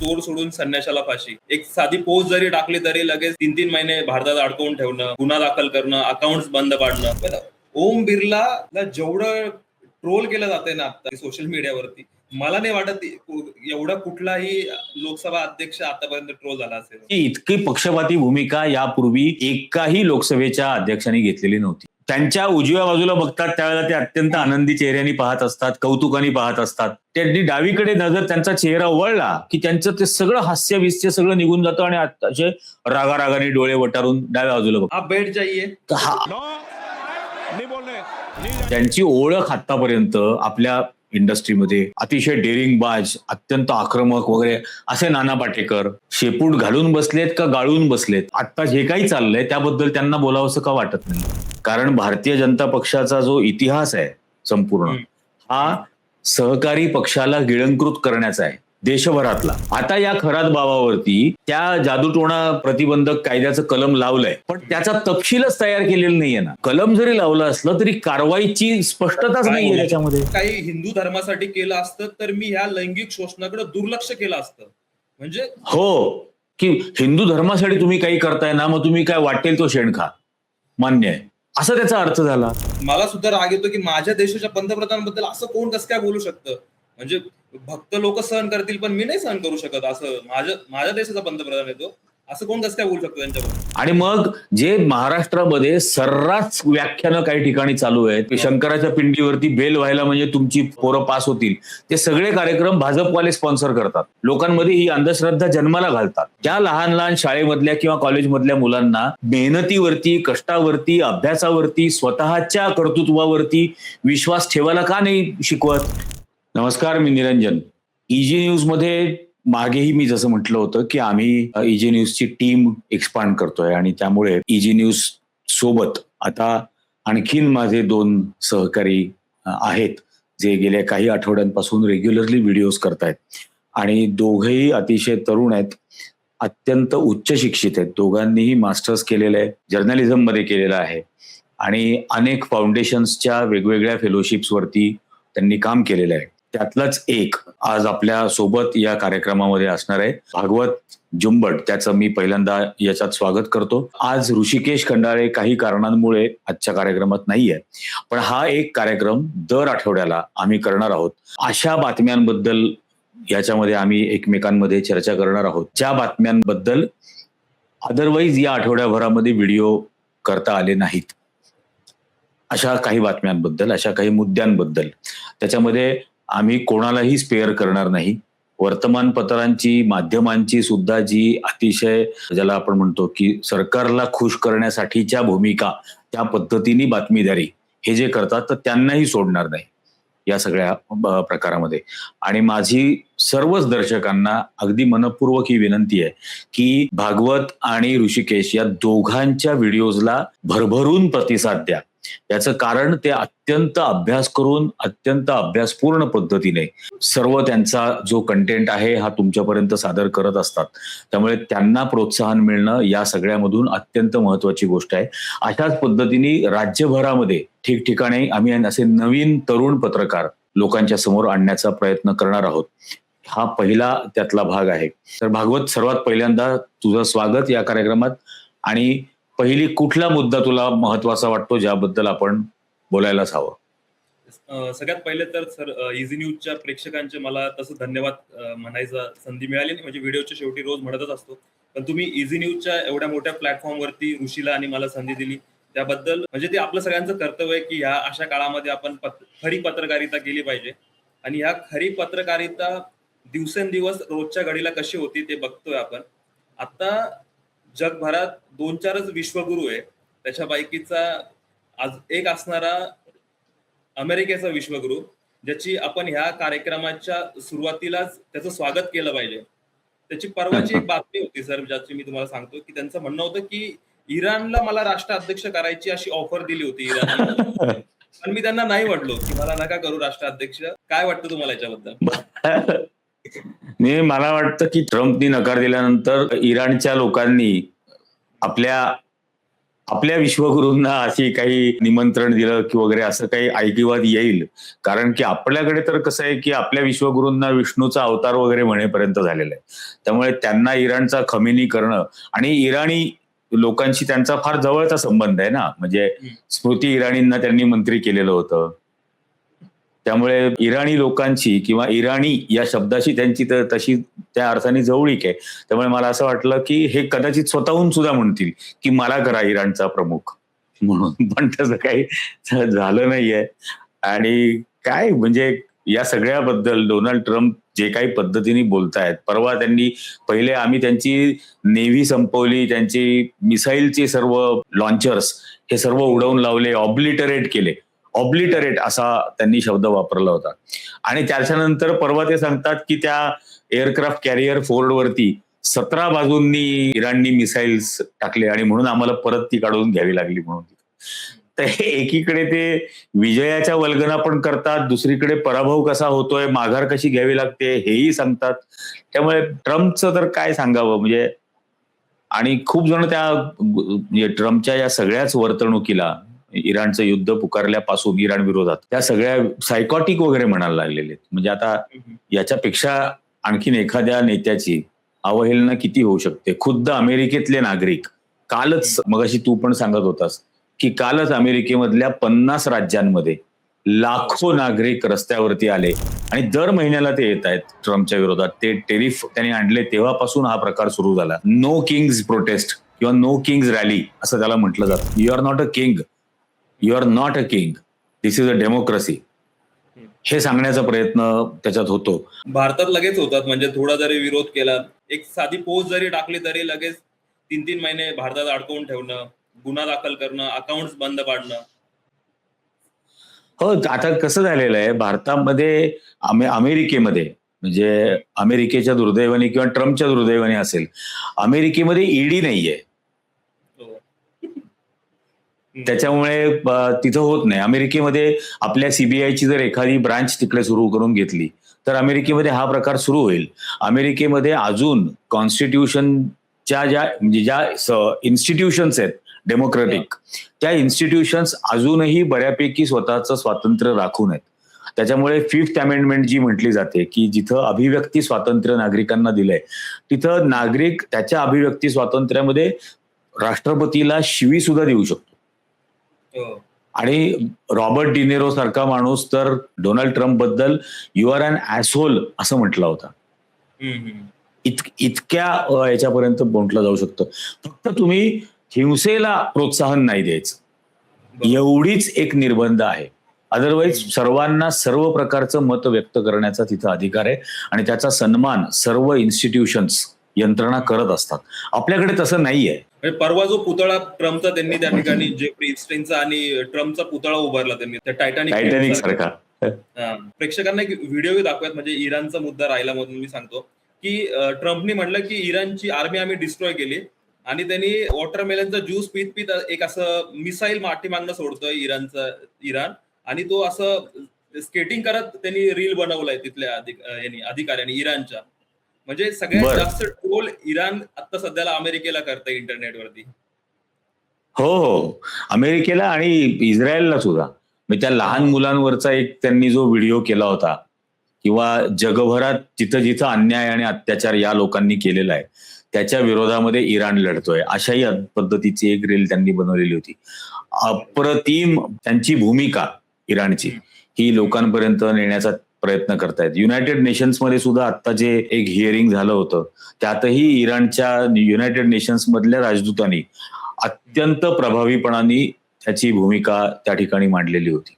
चोर सोडून संन्याशाला फाशी. एक साधी पोस्ट जरी टाकली तरी लगेच 3-3 महिने भारतात अडकवून ठेवणं, गुन्हा दाखल करणं, अकाउंट बंद पाडणं. ओम बिर्लाला जेवढं ट्रोल केलं जातंय ना आता सोशल मीडियावरती, मला नाही वाटत एवढा कुठलाही लोकसभा अध्यक्ष आतापर्यंत ट्रोल झाला असेल. इतकी पक्षपाती भूमिका यापूर्वी एकाही लोकसभेच्या अध्यक्षांनी घेतलेली नव्हती. त्यांच्या उजव्या बाजूला बघतात त्यावेळेला ते अत्यंत आनंदी चेहऱ्याने पाहत असतात, कौतुकाने पाहत असतात. त्यांनी डावीकडे नजर त्यांचा चेहरा वळला की त्यांचं ते सगळं हास्य विस्य सगळं निघून जातं आणि असे रागारागाने डोळे वटारून डाव्या बाजूला बघतात. आप बैठ जाइए. त्यांची ओळख आतापर्यंत आपल्या इंडस्ट्रीमध्ये अतिशय डेअरिंग बाज, अत्यंत आक्रमक वगैरे असे नाना पाटेकर शेपूट घालून बसलेत का गाळून बसलेत, आता जे काही चाललंय त्याबद्दल त्यांना बोलावंसं का वाटत नाही. कारण भारतीय जनता पक्षाचा जो इतिहास आहे संपूर्ण हा सहकारी पक्षाला गिळंकृत करण्याचा आहे देशभरातला. आता या खरात बाबावरती त्या जादूटोणा प्रतिबंधक कायद्याचं कलम लावलंय, पण त्याचा तपशीलच तयार केलेला नाहीये ना. कलम जरी लावलं असलं तरी कारवाईची स्पष्टताच नाहीये त्याच्यामध्ये. काही हिंदू धर्मासाठी केलं असतं तर मी ह्या लैंगिक शोषणाकडे दुर्लक्ष केलं असतं. म्हणजे हो, की हिंदू धर्मासाठी तुम्ही काही करताय ना, मग तुम्ही काय वाटेल तो शेण खा, मान्य आहे असं त्याचा अर्थ झाला. मला सुद्धा राग येतो की माझ्या देशाच्या पंतप्रधानाबद्दल असं कोण कसं काय बोलू शकतं. म्हणजे भक्त लोक सहन करतील पण मी नाही सहन करू शकत असं. माझ्या देशाचा पंतप्रधान येतो असं कोण कसं काय बोलू शकतो त्यांच्याबद्दल. आणि मग जे महाराष्ट्रामध्ये सर्रास व्याख्यानं काही ठिकाणी चालू आहेत, शंकराच्या पिंडीवरती बेल व्हायला म्हणजे तुमची पोरं पास होतील, ते सगळे कार्यक्रम भाजपवाले स्पॉन्सर करतात, लोकांमध्ये ही अंधश्रद्धा जन्माला घालतात. त्या लहान लहान शाळेमधल्या किंवा कॉलेजमधल्या मुलांना मेहनतीवरती, कष्टावरती, अभ्यासावरती, स्वतःच्या कर्तृत्वावरती विश्वास ठेवायला का नाही शिकवत. नमस्कार, मी निरंजन. इजी न्यूज मध्ये मागेही मी जसं म्हटलं होतं की आम्ही इजी न्यूजची टीम एक्सपांड करतोय आणि त्यामुळे इजी न्यूज सोबत आता आणखीन माझे 2 सहकारी आहेत जे गेल्या काही आठवड्यांपासून रेग्युलरली व्हिडिओज करतायत आणि दोघेही अतिशय तरुण आहेत, अत्यंत उच्च शिक्षित आहेत. दोघांनीही मास्टर्स केलेलं आहे, जर्नलिझम मध्ये केलेलं आहे आणि अनेक फाउंडेशन्सच्या वेगवेगळ्या फेलोशिप्सवरती त्यांनी काम केलेलं आहे. त्यातलाच एक आज आपल्या सोबत या कार्यक्रमामध्ये असणार आहे, भागवत जुंबड. त्याचं मी पहिल्यांदा याच्यात स्वागत करतो. आज ऋषिकेश खंडाळे काही कारणांमुळे आजच्या कार्यक्रमात नाहीये, पण हा एक कार्यक्रम दर आठवड्याला आम्ही करणार आहोत. अशा बातम्यांबद्दल याच्यामध्ये आम्ही एकमेकांमध्ये चर्चा करणार आहोत, ज्या बातम्यांबद्दल अदरवाईज या आठवड्याभरामध्ये व्हिडिओ करता आले नाहीत. अशा काही बातम्यांबद्दल, अशा काही मुद्द्यांबद्दल त्याच्यामध्ये आम्ही कोणालाही स्पेअर करणार नाही. वर्तमानपत्रांची, माध्यमांची सुद्धा जी अतिशय ज्याला आपण म्हणतो की सरकारला खुश करण्यासाठीच्या भूमिका, त्या पद्धतीने बातमीदारी हे जे करतात तर त्यांनाही सोडणार नाही या सगळ्या प्रकारामध्ये. आणि माझी सर्वच दर्शकांना अगदी मनपूर्वक ही विनंती आहे की भागवत आणि ऋषिकेश या दोघांच्या व्हिडिओजला भरभरून प्रतिसाद द्या. याचं कारण ते अत्यंत अभ्यास करून, अत्यंत अभ्यासपूर्ण पद्धतीने सर्व त्यांचा जो कंटेंट आहे हा तुमच्यापर्यंत सादर करत असतात. त्यामुळे त्यांना प्रोत्साहन मिळणं या सगळ्यामधून अत्यंत महत्वाची गोष्ट आहे. अशाच पद्धतीने राज्यभरामध्ये ठिकठिकाणी आम्ही असे नवीन तरुण पत्रकार लोकांच्या समोर आणण्याचा प्रयत्न करणार आहोत. हा पहिला त्यातला भाग आहे. तर भागवत, सर्वात पहिल्यांदा तुझं स्वागत या कार्यक्रमात. आणि पहिली कुठला मुद्दा तुला महत्वाचा वाटतो ज्याबद्दल आपण बोलायलाच हवं? सगळ्यात पहिले तर सर इझी न्यूजच्या प्रेक्षकांचे मला तसं धन्यवाद म्हणायचा संधी मिळाली नाही. म्हणजे व्हिडिओच्या शेवटी रोज म्हणतच असतो, पण तुम्ही इझी न्यूजच्या एवढ्या मोठ्या प्लॅटफॉर्मवरती ऋषीला आणि मला संधी दिली त्याबद्दल, म्हणजे ते आपलं सगळ्यांचं कर्तव्य आहे की ह्या अशा काळामध्ये आपण खरी पत्रकारिता केली पाहिजे. आणि ह्या खरी पत्रकारिता दिवसेंदिवस रोजच्या घडीला कशी होती ते बघतोय आपण. आता जगभरात 2-4च विश्वगुरू आहे, त्याच्यापैकीचा आज एक असणारा अमेरिकेचा विश्वगुरू, ज्याची आपण ह्या कार्यक्रमाच्या सुरुवातीलाच त्याचं स्वागत केलं पाहिजे. त्याची परवाची एक बातमी होती सर, ज्याची मी तुम्हाला सांगतो की त्यांचं म्हणणं होतं की इराणला मला राष्ट्राध्यक्ष करायची अशी ऑफर दिली होती इराणने, पण मी त्यांना नाही म्हटलो की मला नका करू राष्ट्राध्यक्ष. काय वाटतं तुम्हाला याच्याबद्दल? मला वाटतं की ट्रम्पनी नकार दिल्यानंतर इराणच्या लोकांनी आपल्या आपल्या विश्वगुरूंना अशी काही निमंत्रण दिलं की वगैरे असं काही ऐकिवात येईल. कारण की आपल्याकडे तर कसं आहे की आपल्या विश्वगुरूंना विष्णूचा अवतार वगैरे म्हणेपर्यंत झालेलं आहे. त्यामुळे त्यांना इराणचा खमेनी करणं आणि इराणी लोकांशी त्यांचा फार जवळचा संबंध आहे ना. म्हणजे स्मृती इराणींना त्यांनी मंत्री केलेलं होतं. त्यामुळे इराणी लोकांची किंवा इराणी या शब्दाशी त्यांची तर तशी त्या अर्थाने जवळीक आहे. त्यामुळे मला असं वाटलं की हे कदाचित स्वतःहून सुद्धा म्हणतील की मला करा इराणचा प्रमुख म्हणून. पण तसं काही झालं नाहीये. आणि काय म्हणजे या सगळ्याबद्दल डोनाल्ड ट्रम्प जे काही पद्धतीने बोलतायत, परवा त्यांनी पहिले आम्ही त्यांची नेव्ही संपवली, त्यांची मिसाईलचे सर्व लॉन्चर्स हे सर्व उडवून लावले, ऑब्लिटरेट केले. ऑब्लिटरेट असा त्यांनी शब्द वापरला होता. आणि त्याच्यानंतर परवा ते सांगतात की त्या एअरक्राफ्ट कॅरियर फोर्ड वरती 17 बाजूंनी इराणनी मिसाईल्स टाकले आणि म्हणून आम्हाला परत ती काढून घ्यावी लागली म्हणून. तर एकीकडे ते विजयाच्या वल्गना पण करतात, दुसरीकडे पराभव कसा होतोय, माघार कशी घ्यावी लागते हेही सांगतात. त्यामुळे ट्रम्पचं तर काय सांगावं म्हणजे. आणि खूप जण त्या म्हणजे ट्रम्पच्या या सगळ्याच वर्तणुकीला इराणचं युद्ध पुकारल्यापासून इराण विरोधात त्या सगळ्या सायकॉटिक वगैरे म्हणायला लागलेले. म्हणजे आता याच्यापेक्षा आणखीन एखाद्या नेत्याची अवहेलना किती होऊ शकते. खुद्द अमेरिकेतले नागरिक कालच, मगाशी तू पण सांगत होतास की कालच अमेरिकेमधल्या 50 राज्यांमध्ये लाखो नागरिक रस्त्यावरती आले आणि दर महिन्याला ते येत आहेत ट्रम्पच्या विरोधात. ते टेरिफ त्यांनी आणले तेव्हापासून हा प्रकार सुरू झाला. नो किंग्स प्रोटेस्ट किंवा नो किंग्स रॅली असं त्याला म्हटलं जातं. You are not a king, you are not a king, this is a democracy हे सांगण्याचा प्रयत्न त्याच्यात होतो. भारतात लगेच होतात, म्हणजे थोडा जरी विरोध केला, एक साधी पोस्ट जरी टाकली तरी लगेच 3-3 महिने भारतात अडकवून ठेवणं, गुन्हा दाखल करणं, अकाउंट्स बंद पाडणं. हो, आता कसं झालेलं आहे भारतामध्ये, अमेरिकेमध्ये म्हणजे अमेरिकेच्या दुर्दैवाने किंवा ट्रम्पच्या दुर्दैवाने असेल, अमेरिकेमध्ये ईडी नाहीये. हो. त्याच्यामुळे तिथं होत नाही. अमेरिकेमध्ये आपल्या सीबीआयची जर एखादी ब्रांच तिकडे सुरू करून घेतली तर अमेरिकेमध्ये हा प्रकार सुरू होईल. अमेरिकेमध्ये अजून कॉन्स्टिट्यूशनच्या ज्या इन्स्टिट्यूशन्स आहेत डेमोक्रेटिक, त्या इन्स्टिट्यूशन्स अजूनही बऱ्यापैकी स्वतःचं स्वातंत्र्य राखून आहेत. त्याच्यामुळे 5th अमेंडमेंट जी म्हटली जाते की जिथं अभिव्यक्ती स्वातंत्र्य नागरिकांना दिलंय, तिथं नागरिक त्याच्या अभिव्यक्ती स्वातंत्र्यामध्ये राष्ट्रपतीला शिवी सुद्धा देऊ शकतो. आणि रॉबर्ट डिनेरो सारखा माणूस तर डोनाल्ड ट्रम्प बद्दल यू आर अन ॲसहोल असं म्हटलं होतं. इतक्या याच्यापर्यंत म्हटलं जाऊ शकतं. फक्त तुम्ही हिंसेला प्रोत्साहन नाही द्यायचं, एवढीच एक निर्बंध आहे. अदरवाईज सर्वांना सर्व प्रकारचं मत व्यक्त करण्याचा तिथं अधिकार आहे आणि त्याचा सन्मान सर्व इन्स्टिट्यूशन्स यंत्रणा करत असतात. आपल्याकडे तसं नाहीये. परवा जो पुतळा ट्रम्पचा त्यांनी त्या ठिकाणी जेफ्री इप्स्टेनचा आणि ट्रम्पचा पुतळा उभारला त्यांनी त्या टायटॅनिक सारखा. प्रेक्षकांना एक व्हिडिओ दाखवूयात, म्हणजे इराणचा मुद्दा राहिला म्हणून मी सांगतो की ट्रम्पने म्हटलं की इराणची आर्मी आम्ही डिस्ट्रॉय केली आणि त्यांनी वॉटरमेलनचा ज्यूस पीत पीत एक असं मिसाईल मागणं सोडतोय इराण आणि तो असं स्केटिंग करत त्यांनी रील बनवलाय तिथल्या अधिकाऱ्यांनी इराणच्या. म्हणजे सगळ्यात जास्त ट्रोल इराण आता सध्याला अमेरिकेला करतंय इंटरनेटवरती. हो, अमेरिकेला आणि इस्रायलला सुद्धा. म्हणजे त्या लहान मुलांवरचा एक त्यांनी जो व्हिडिओ केला होता किंवा जगभरात जिथं जिथं अन्याय आणि अत्याचार या लोकांनी केलेला आहे त्याच्या विरोधामध्ये इराण लढतोय अशाही पद्धतीची एक रील त्यांनी बनवलेली होती. अप्रतिम त्यांची भूमिका इराणची ही लोकांपर्यंत नेण्याचा प्रयत्न करतायत. युनायटेड नेशन्स मध्ये सुद्धा आता जे एक हिअरिंग झालं होतं त्यातही इराणच्या युनायटेड नेशन्स मधल्या राजदूतांनी अत्यंत प्रभावीपणाने त्याची भूमिका त्या ठिकाणी मांडलेली होती.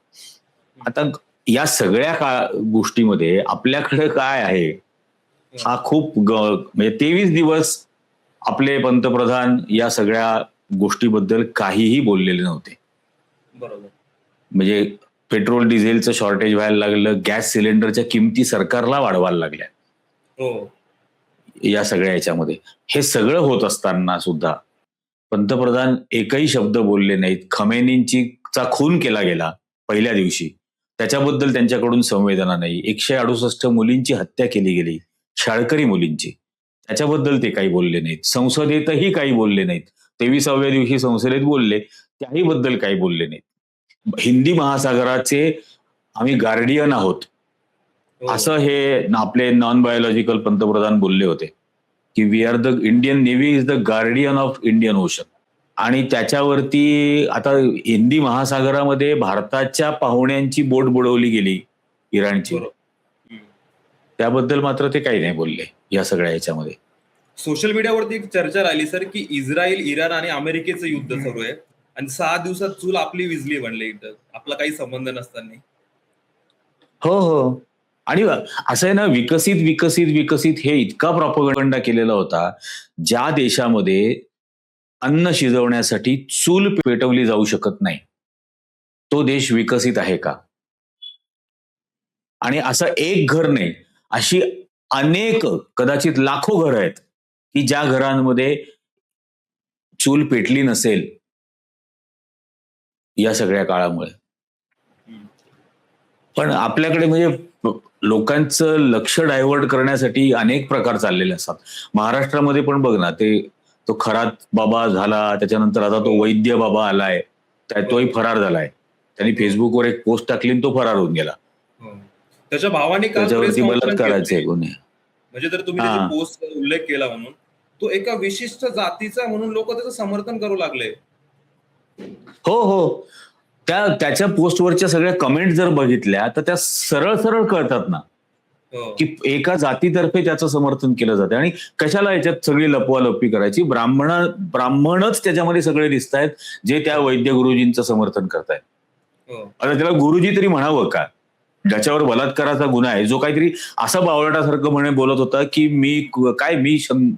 आता या सगळ्या गोष्टीमध्ये आपल्याकडे काय आहे हा खूप म्हणजे 23 दिवस आपले पंतप्रधान या सगळ्या गोष्टीबद्दल काहीही बोललेले नव्हते. बरोबर. म्हणजे पेट्रोल डिझेलचं शॉर्टेज व्हायला लागलं, गॅस सिलेंडरच्या किमती सरकारला वाढवायला लागल्या. या सगळ्या याच्यामध्ये हे सगळं होत असताना सुद्धा पंतप्रधान एकही शब्द बोलले नाहीत. खमेनींचा खून केला गेला पहिल्या दिवशी, त्याच्याबद्दल त्यांच्याकडून संवेदना नाही. 168 मुलींची हत्या केली गेली, शाळकरी मुलींची, त्याच्याबद्दल ते काही बोलले नाहीत. संसदेतही काही बोलले नाहीत. 23व्या दिवशी संसदेत बोलले, त्याही बद्दल काही बोलले नाहीत. हिंदी महासागराचे आम्ही गार्डियन आहोत, हो. असं हे आपले नॉन बायोलॉजिकल पंतप्रधान बोलले होते, की we are the Indian navy is the guardian of Indian ocean. आणि त्याच्यावरती आता हिंदी महासागरामध्ये भारताच्या पाहुण्यांची बोट बुडवली गेली इराणची, बरोबर. त्याबद्दल मात्र ते काही नाही बोलले या सगळ्या ह्याच्यामध्ये. सोशल मीडियावरती एक चर्चा राहिली सर, की इस्रायल, इराण आणि अमेरिकेचं युद्ध सुरू आहे आणि 6 दिवसात चूल आपली विझली म्हणले इथं, आपला काही संबंध नसताना. हो हो. आणि असं आहे ना, विकसित विकसित विकसित हे इतका प्रॉपगंडा केलेला होता, ज्या देशामध्ये अन्न शिजवण्यासाठी चूल पेटवली जाऊ शकत नाही, तो देश विकसित आहे का? आणि असं एक घर नाही, अशी अनेक कदाचित लाखो घर आहेत की ज्या घरांमध्ये चूल पेटली नसेल या सगळ्या काळामुळे. पण आपल्याकडे म्हणजे लोकांचं लक्ष डायव्हर्ट करण्यासाठी अनेक प्रकार चाललेले असतात. महाराष्ट्रामध्ये पण बघ ना, ते तो खरात बाबा झाला, त्याच्यानंतर आता तो वैद्य बाबा आलाय, तोही फरार झालाय. त्यांनी फेसबुकवर एक पोस्ट टाकली आणि तो फरार होऊन गेला. त्याच्या भावाने काल प्रेस त्याच्यावरती कॉन्फरन्स बलात्काराचे घेतली. गुन्हे. म्हणजे जर तुम्ही त्याची पोस्ट उल्लेख केला म्हणून, तो एका विशिष्ट जातीचा म्हणून लोक त्याचं समर्थन करू लागले. हो हो. त्याच्या पोस्टवरच्या सगळ्या कमेंट जर बघितल्या तर त्या सरळ सरळ कळतात ना, हो. की एका जातीतर्फे त्याचं समर्थन केलं जातं. आणि कशाला याच्यात सगळी लपवालपी करायची? ब्राह्मणच त्याच्यामध्ये सगळे दिसत आहेत जे त्या वैद्य गुरुजींचं समर्थन करतायत. हो. आता त्याला गुरुजी तरी म्हणावं का, ज्याच्यावर बलात्काराचा गुन्हा आहे, जो काहीतरी असं बावळटासारखं म्हणे बोलत होता की मी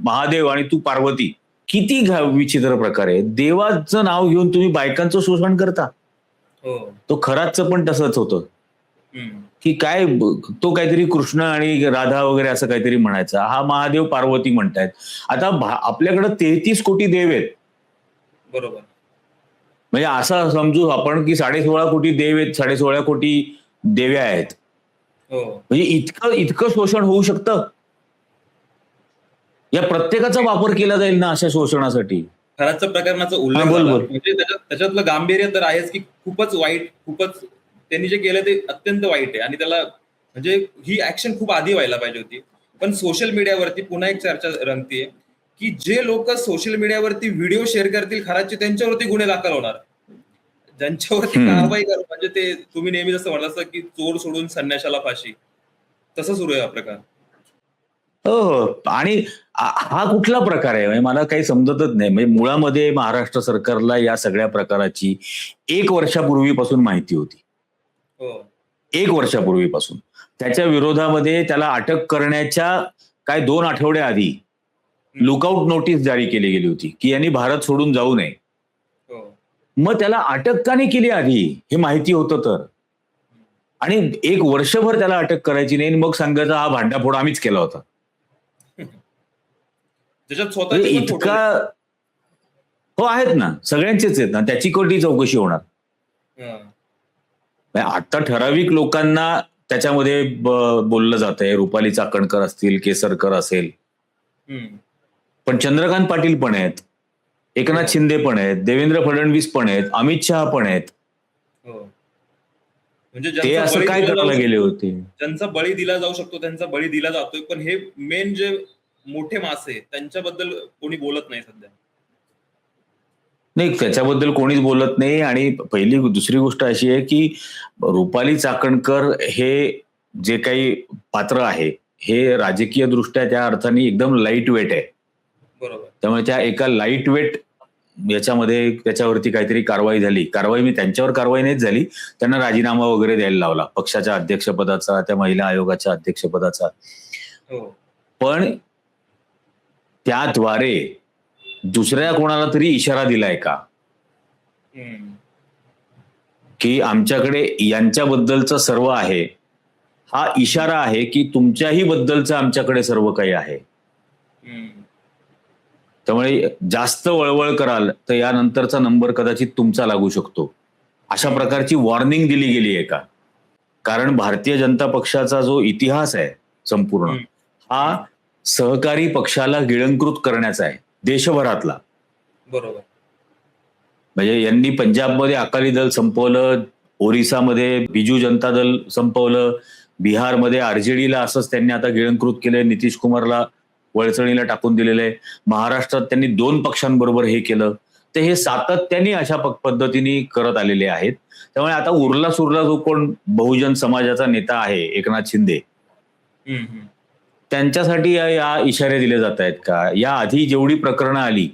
महादेव आणि तू पार्वती. किती विचित्र प्रकार आहे. देवाचं नाव घेऊन तुम्ही बायकांचं शोषण करता. हो. तो खराचं पण तसंच होतं की काय, तो काहीतरी कृष्ण आणि राधा वगैरे असं काहीतरी म्हणायचा, हा महादेव पार्वती म्हणतायत. आता आपल्याकडे 33 कोटी देव आहेत. बरोबर. म्हणजे असं समजू आपण की 16.5 कोटी देव आहेत, 16.5 कोटी देव्या आहेत. हो. म्हणजे इतकं इतकं शोषण होऊ शकतं. या प्रत्येकाचा वापर केला जाईल ना अशा शोषणासाठी. खराचं प्रकरणाचा उल्लेख बोल, झाला बोल. म्हणजे त्याच्यातलं गांभीर्य तर आहेच की खूपच वाईट, खूपच त्यांनी जे केलं ते अत्यंत वाईट आहे आणि त्याला म्हणजे ही ऍक्शन खूप आधी व्हायला पाहिजे होती. पण सोशल मीडियावरती पुन्हा एक चर्चा रंगतीये की जे लोक सोशल मीडियावरती व्हिडिओ शेअर करतील खराचे, त्यांच्यावरती गुन्हे दाखल होणार, ज्यांच्यावरती कारवाई करू. म्हणजे ते तुम्ही नेहमी जसं म्हणलं असतं की चोर सोडून संन्याशाला फाशी, तसं सुरू आहे हा प्रकार. हो हो. आणि हा कुठला प्रकार आहे म्हणजे मला काही समजतच नाही. म्हणजे मुळामध्ये महाराष्ट्र सरकारला या सगळ्या प्रकाराची 1 वर्षापूर्वीपासून माहिती होती. हो. 1 वर्षापूर्वीपासून त्याच्या विरोधामध्ये त्याला अटक करण्याच्या काय 2 आठवडे आधी लुकआउट नोटीस जारी केली गेली होती की यांनी भारत सोडून जाऊ नये. हो. मग त्याला अटक का नाही केली आधी, हे माहिती होतं तर? आणि 1 वर्षभर त्याला अटक करायची नाही, मग सांगायचं हा भांडाफोड आम्हीच केला होता. त्याच्यात म्हणजे स्वतःचे इतका, हो आहेत ना, सगळ्यांचेच आहेत ना, त्याची कोणती चौकशी होणार? आता ठराविक लोकांना त्याच्यामध्ये बोललं जातंय, रुपाली चाकणकर असतील, केसरकर असेल, पण चंद्रकांत पाटील पण आहेत, एकनाथ शिंदे पण आहेत, देवेंद्र फडणवीस पण आहेत, अमित शहा पण आहेत. म्हणजे ते असं काय करायला गेले होते? ज्यांचा बळी दिला जाऊ शकतो त्यांचा बळी दिला जातोय, पण हे मेन जे मोठे मासे त्यांच्याबद्दल कोणी बोलत नाही सध्या. नाही, त्याच्याबद्दल कोणीच बोलत नाही. आणि दुसरी गोष्ट अशी आहे की रुपाली चाकणकर हे जे काही पात्र आहे हे राजकीय दृष्ट्या त्या अर्थाने एकदम लाईट वेट आहे. बरोबर. त्यामुळे त्या एका लाईट वेट याच्यामध्ये त्याच्यावरती काहीतरी कारवाई झाली. त्यांच्यावर कारवाई नाहीच झाली, त्यांना राजीनामा वगैरे द्यायला लावला, पक्षाच्या अध्यक्षपदाचा, त्या महिला आयोगाच्या अध्यक्षपदाचा. पण त्याद्वारे दुसऱ्या कोणाला तरी इशारा दिलाय का की आमच्याकडे यांच्याबद्दलचं सर्व आहे? हा इशारा आहे की तुमच्याही बद्दलचं आमच्याकडे सर्व काही आहे. त्यामुळे जास्त वळवळ कराल तर यानंतरचा नंबर कदाचित तुमचा लागू शकतो, अशा प्रकारची वॉर्निंग दिली गेली आहे का? कारण भारतीय जनता पक्षाचा जो इतिहास आहे संपूर्ण, हा सहकारी पक्षाला गिळंकृत करण्याचा आहे, देशभरातला. बरोबर. म्हणजे यांनी पंजाबमध्ये अकाली दल संपवलं, ओरिसामध्ये बिजू जनता दल संपवलं, बिहारमध्ये आरजेडीला असंच त्यांनी आता गिळंकृत केलंय, नितीश कुमारला वळचणीला टाकून दिलेलं आहे. महाराष्ट्रात त्यांनी 2 पक्षांबरोबर हे केलं. तर हे सातत्याने अशा पद्धतीने करत आलेले आहेत. त्यामुळे आता उरला सुरला जो कोण बहुजन समाजाचा नेता आहे एकनाथ शिंदे, त्यांच्यासाठी या इशारे दिले जात आहेत का? या आधी जेवढी प्रकरणं आली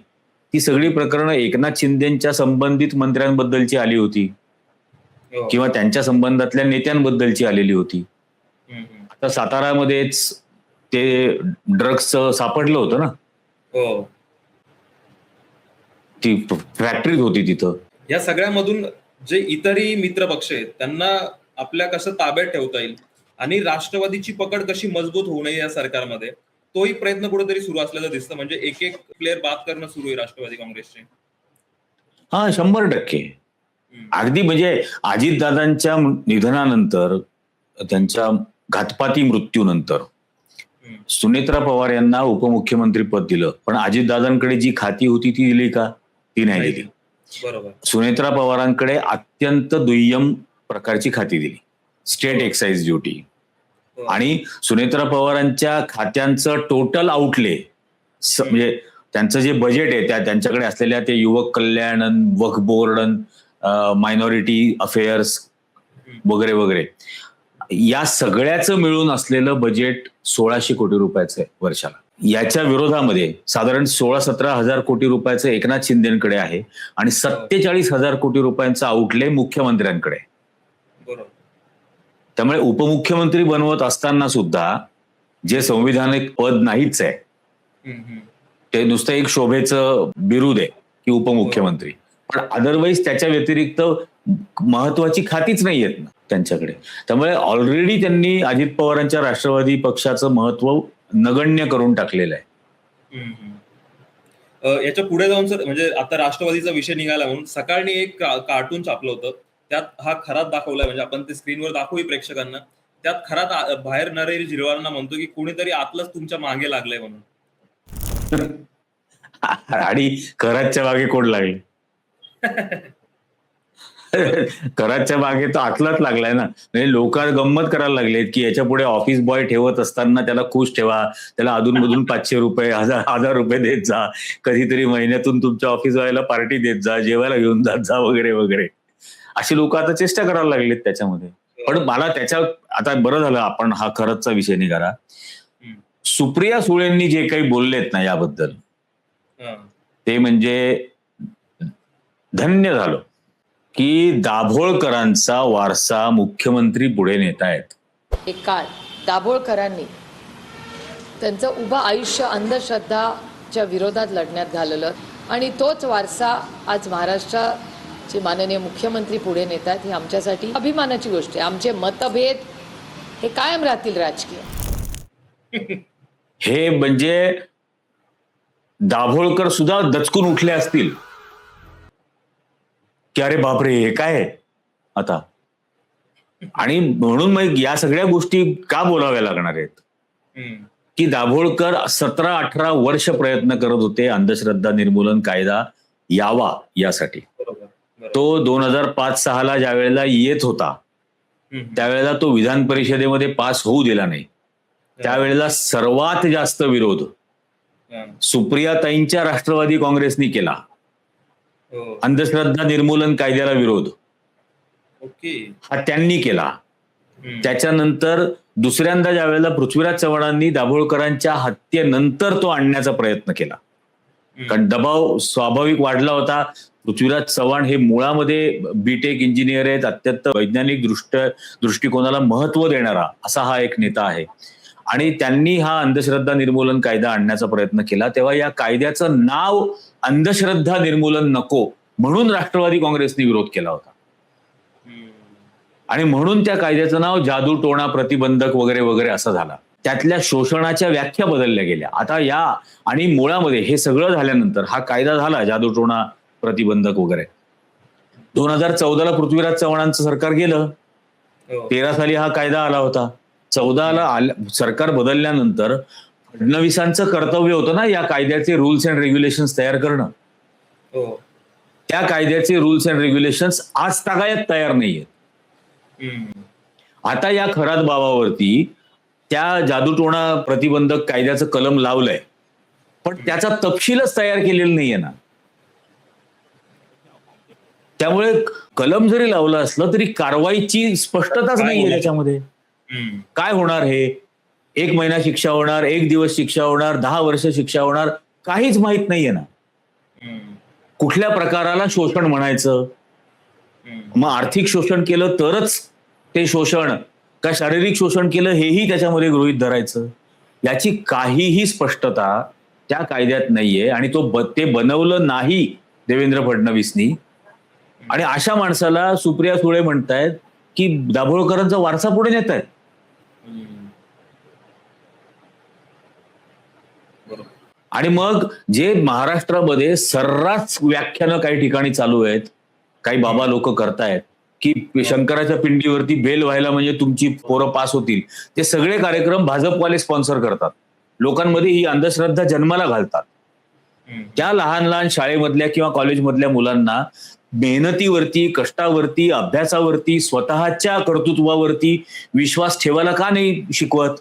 ती सगळी प्रकरणं एकनाथ शिंदेच्या संबंधित मंत्र्यांबद्दलची आली होती किंवा त्यांच्या संबंधातल्या नेत्यांबद्दलची आलेली होती. आता सातारामध्येच ते ड्रग्सचं सापडलं होतं ना, ती फॅक्टरीत होती तिथं. या सगळ्यामधून जे इतरही मित्र पक्ष आहेत त्यांना आपल्या कसं ताब्यात ठेवता येईल आणि राष्ट्रवादीची पकड कशी मजबूत होऊ नये या सरकारमध्ये, तोही प्रयत्न कुठेतरी सुरू असल्याचं दिसतं. म्हणजे एक एक प्लेअर बाद करणं सुरू आहे राष्ट्रवादी काँग्रेसचे. हा 100%. अगदी म्हणजे अजितदादांच्या निधनानंतर, त्यांच्या घातपाती मृत्यूनंतर सुनेत्रा पवार यांना उपमुख्यमंत्री पद दिलं, पण अजितदादांकडे जी खाती होती ती दिली का? ती नाही दिली. बरोबर. सुनेत्रा पवारांकडे अत्यंत दुय्यम प्रकारची खाती दिली, स्टेट एक्साइज ड्युटी. आणि सुनेत्रा पवारांच्या खात्यांचं टोटल आउटले म्हणजे त्यांचं जे बजेट आहे त्यांच्याकडे असलेल्या ते युवक कल्याण, वक्फ बोर्ड, मायनॉरिटी अफेअर्स वगैरे वगैरे, या सगळ्याचं मिळून असलेलं बजेट 1600 कोटी रुपयाचं आहे वर्षाला. याच्या विरोधामध्ये साधारण 16-17 हजार कोटी रुपयाचं एकनाथ शिंदेकडे आहे आणि 47,000 कोटी रुपयांचं आउटले मुख्यमंत्र्यांकडे. त्यामुळे उपमुख्यमंत्री बनवत असताना सुद्धा जे संविधानिक पद नाहीच आहे, ते नुसतं एक शोभेचं बिरुद आहे की उपमुख्यमंत्री, पण अदरवाईज त्याच्या व्यतिरिक्त महत्वाची खातीच नाही आहेत ना त्यांच्याकडे. त्यामुळे ऑलरेडी त्यांनी अजित पवारांच्या राष्ट्रवादी पक्षाचं महत्व नगण्य करून टाकलेलं आहे. याच्या पुढे जाऊन सर, म्हणजे आता राष्ट्रवादीचा विषय निघाला म्हणून सकाळी एक कार्टून छापलं होतं, त्यात हा खरात दाखवलाय, म्हणजे आपण ते स्क्रीनवर दाखवू प्रेक्षकांना. त्यात खरात बाहेर नरेश झिरवाळांना म्हणतो की कोणीतरी आतलंच तुमच्या मागे लागलंय म्हणून. आणि खरातच्या मागे कोण लागले? कराच्या मागे तो आतलाच लागलाय ना. म्हणजे लोक गंमत करायला लागलेत की याच्या पुढे ऑफिस बॉय ठेवत असताना त्याला खुश ठेवा, त्याला अधूनमधून 500 रुपये 1000 रुपये देत जा, कधीतरी महिन्यातून तुमच्या ऑफिस बॉयला पार्टी देत जा, जेवायला घेऊन जात जा वगैरे वगैरे. अशी लोक आता चेष्टा करायला लागलेत त्याच्यामध्ये. पण मला त्याच्या आता बरं झालं आपण हा खरंचचा विषय निघाला. सुप्रिया सुळेंनी जे काही बोललेत ना याबद्दल, ते म्हणजे धन्य झालं की दाभोळकरांचा वारसा मुख्यमंत्री पुढे नेतायत. एक काळ दाभोळकरांनी त्यांचं उभं आयुष्य अंधश्रद्धाच्या विरोधात लढण्यात घालवलं आणि तोच वारसा आज महाराष्ट्राचे माननीय मुख्यमंत्री पुढे नेतात. ही आमच्यासाठी अभिमानाची गोष्ट आहे. आमचे मतभेद हे कायम राहतील राजकीय. हे म्हणजे दाभोळकर सुद्धा दचकून उठले असतील की अरे बापरे हे काय आता. आणि म्हणून मग या सगळ्या गोष्टी का बोलाव्या लागणार आहेत की दाभोळकर 17-18 वर्ष प्रयत्न करत होते अंधश्रद्धा निर्मूलन कायदा यावा यासाठी. तो 2005-6 ज्या वेळेला येत होता त्यावेळेला तो विधान परिषदेमध्ये पास होऊ दिला नाही. त्यावेळेला सर्वात जास्त विरोध सुप्रियाताईंच्या राष्ट्रवादी काँग्रेसनी केला. अंधश्रद्धा निर्मूलन कायद्याला विरोध हा त्यांनी केला. त्याच्यानंतर दुसऱ्यांदा ज्या वेळेला पृथ्वीराज चव्हाणांनी दाभोळकरांच्या हत्येनंतर तो आणण्याचा प्रयत्न केला, कारण दबाव स्वाभाविक वाढला होता. पृथ्वीराज चव्हाण हे मुळामध्ये बीटेक इंजिनियर आहेत, अत्यंत वैज्ञानिक दृष्टिकोनाला महत्व देणारा असा हा एक नेता आहे आणि त्यांनी हा अंधश्रद्धा निर्मूलन कायदा आणण्याचा प्रयत्न केला. तेव्हा या कायद्याचं नाव अंधश्रद्धा निर्मूलन नको म्हणून राष्ट्रवादी काँग्रेसने विरोध केला होता आणि म्हणून त्या कायद्याचं नाव जादू टोणा प्रतिबंधक वगैरे वगैरे असं झाला. त्यातल्या शोषणाच्या व्याख्या बदलल्या गेल्या. आता या आणि मुळामध्ये हे सगळं झाल्यानंतर हा कायदा झाला जादू टोणा प्रतिबंधक वगैरे. 2014ला पृथ्वीराज चव्हाणांचं सरकार गेलं, 13 साली हा कायदा आला होता. 14ला सरकार बदलल्यानंतर फडणवीसांचं कर्तव्य होतं ना या कायद्याचे रूल्स अँड रेग्युलेशन्स तयार करणं. त्या कायद्याचे रूल्स अँड रेग्युलेशन्स आज तागायत तयार नाहीयेत. हम्म. आता या खरात बाबावरती त्या जादूटोणा प्रतिबंधक कायद्याचं कलम लावलंय, पण त्याचा तपशीलच तयार केलेला नाहीये ना. त्यामुळे कलम जरी लावलं असलं तरी कारवाईची स्पष्टताच नाहीये त्याच्यामध्ये. हम्म. काय होणार हे? 1 महिना शिक्षा होणार, 1 दिवस शिक्षा होणार, 10 वर्ष शिक्षा होणार, काहीच माहित नाहीये ना. हम्म. कुठल्या प्रकाराला शोषण म्हणायचं? हम्म. मग आर्थिक शोषण केलं तरच ते शोषण का शारीरिक शोषण केलं हेही त्याच्यामध्ये गृहीत धरायचं? याची काहीही स्पष्टता त्या कायद्यात नाहीये आणि ते बनवलं नाही देवेंद्र फडणवीसनी. आणि अशा माणसाला सुप्रिया सुळे म्हणतायत की दाभोळकरांचा वारसा पुढे नेत आहेत. हम्म. बरोबर. आणि मग जे महाराष्ट्रामध्ये सर्रास व्याख्यानं काही ठिकाणी चालू आहेत, काही बाबा लोक करतायत की शंकराच्या पिंडीवरती बेल व्हायला म्हणजे तुमची पोरं पास होतील, ते सगळे कार्यक्रम भाजपवाले स्पॉन्सर करतात, लोकांमध्ये ही अंधश्रद्धा जन्माला घालतात. हम्म. त्या लहान लहान शाळेमधल्या किंवा कॉलेजमधल्या मुलांना मेहनतीवरती, कष्टावरती, अभ्यासावरती, स्वतःच्या कर्तृत्वावरती विश्वास ठेवायला का नाही शिकवत?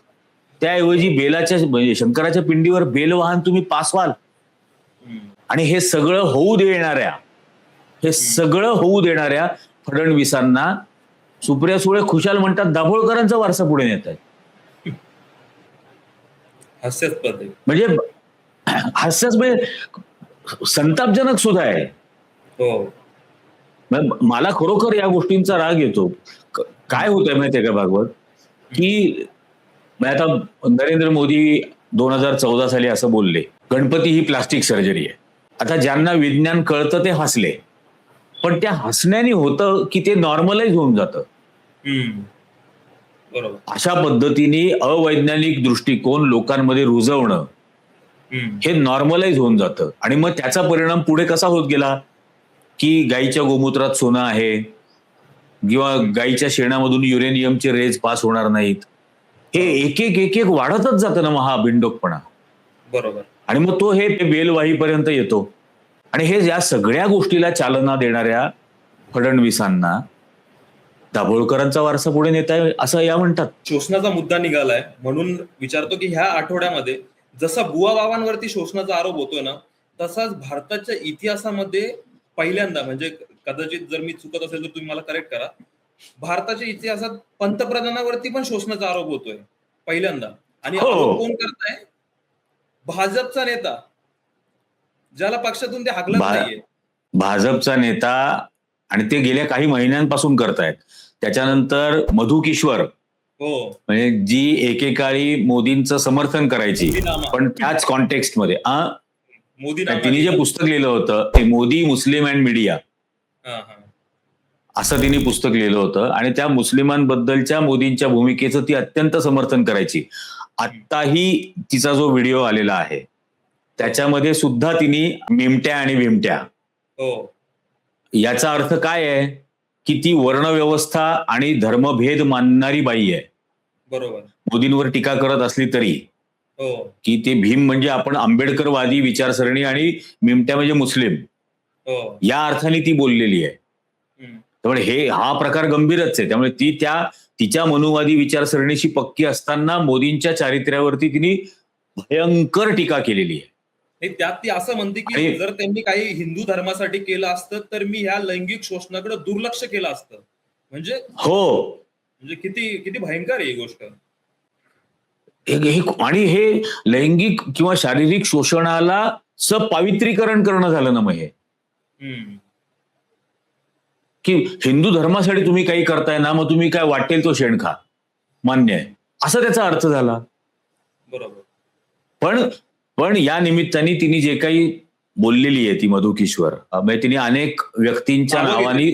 त्याऐवजी बेलाच्या म्हणजे शंकराच्या पिंडीवर बेल वाहन तुम्ही पास व्हाल. हम्म. आणि हे सगळं होऊ देणाऱ्या फडणवीसांना सुप्रिया सुळे खुशाल म्हणतात दाभोळकरांचा वारसा पुढे नेत आहेत. हास्यास्पद आहे. म्हणजे हास्यास्पद संतापजनक सुद्धा आहे. हो. मला खरोखर या गोष्टींचा राग येतो. काय होतंय माहितीये का भागवत, की आता नरेंद्र मोदी 2014 साली असं बोलले, गणपती ही प्लास्टिक सर्जरी आहे. आता ज्यांना विज्ञान कळतं ते हसले, पण त्या हसण्याने होतं की ते नॉर्मलाइज होऊन जातं. हम्म. बरोबर. अशा पद्धतीने अवैज्ञानिक दृष्टिकोन लोकांमध्ये रुजवणं हम्म. हे नॉर्मलाइज होऊन जातं. आणि मग त्याचा परिणाम पुढे कसा होत गेला की गाईच्या गोमूत्रात सोनं आहे किंवा गाईच्या शेणामधून युरेनियमचे रेज पास होणार नाहीत, हे एक एक वाढतच जातं ना मग हा बिंडोकपणा. बरोबर. आणि मग तो हे बेलवाहीपर्यंत येतो. आणि हे या सगळ्या गोष्टीला चालना देणाऱ्या फडणवीसांना दाभोळकरांचा वारसा पुढे नेत आहे असं या म्हणतात. शोषणाचा मुद्दा निघालाय म्हणून विचारतो की ह्या आठवड्यामध्ये जसा बुवा बाबांवरती शोषणाचा आरोप होतोय ना, तसाच भारताच्या इतिहासामध्ये पहिल्यांदा, म्हणजे कदाचित जर मी चुकत असेल तर तुम्ही मला करेक्ट करा, भारताच्या इतिहासात पंतप्रधानावरती पण शोषणाचा आरोप होतोय पहिल्यांदा. आणि आरोप कोण करताय? भाजपचा नेता, ज्याला पक्षातून ते हाकलत नाहीये. भाजपचा नेता, आणि ते गेल्या काही महिन्यांपासून करतायत. त्याच्यानंतर मधु किश्वर, हो, म्हणजे जी एकेकाळी मोदींचं समर्थन करायची पण त्याच कॉन्टेक्स्ट मध्ये तिने जे पुस्तक लिहिलं होतं ते मोदी, मुस्लिम अँड मीडिया असं तिने पुस्तक लिहिलं होतं. आणि त्या मुस्लिमांबद्दलच्या मोदींच्या भूमिकेचं ती अत्यंत समर्थन करायची. आत्ताही तिचा जो व्हिडिओ आलेला आहे त्याच्यामध्ये सुद्धा तिने मिमट्या आणि बिमट्या, हो, याचा अर्थ काय आहे की ती वर्णव्यवस्था आणि धर्मभेद मानणारी बाई आहे. बरोबर. मोदींवर टीका करत असली तरी, हो, की ते भीम म्हणजे आपण आंबेडकरवादी विचारसरणी आणि मिमट्या म्हणजे मुस्लिम, हो, या अर्थाने ती बोललेली आहे. त्यामुळे हा प्रकार गंभीरच आहे. त्यामुळे ती तिच्या मनुवादी विचारसरणीशी पक्की असताना मोदींच्या चारित्र्यावरती तिने भयंकर टीका केलेली आहे. त्यात ती असं म्हणते की जर त्यांनी काही हिंदू धर्मासाठी केलं असतं तर मी ह्या लैंगिक शोषणाकडे दुर्लक्ष केलं असतं. म्हणजे हो, म्हणजे किती किती भयंकर आहे ही गोष्ट. आणि हे लैंगिक किंवा शारीरिक शोषणाला सपावित्रीकरण करणं झालं ना मग हे, की हिंदू धर्मासाठी तुम्ही काही करताय ना, मग तुम्ही काय वाटेल तो शेण खा, मान्य आहे, असा त्याचा अर्थ झाला. बरोबर. पण या निमित्ताने तिने जे काही बोललेली आहे ती मधु किश्वर, म्हणजे तिने अनेक व्यक्तींच्या नावाने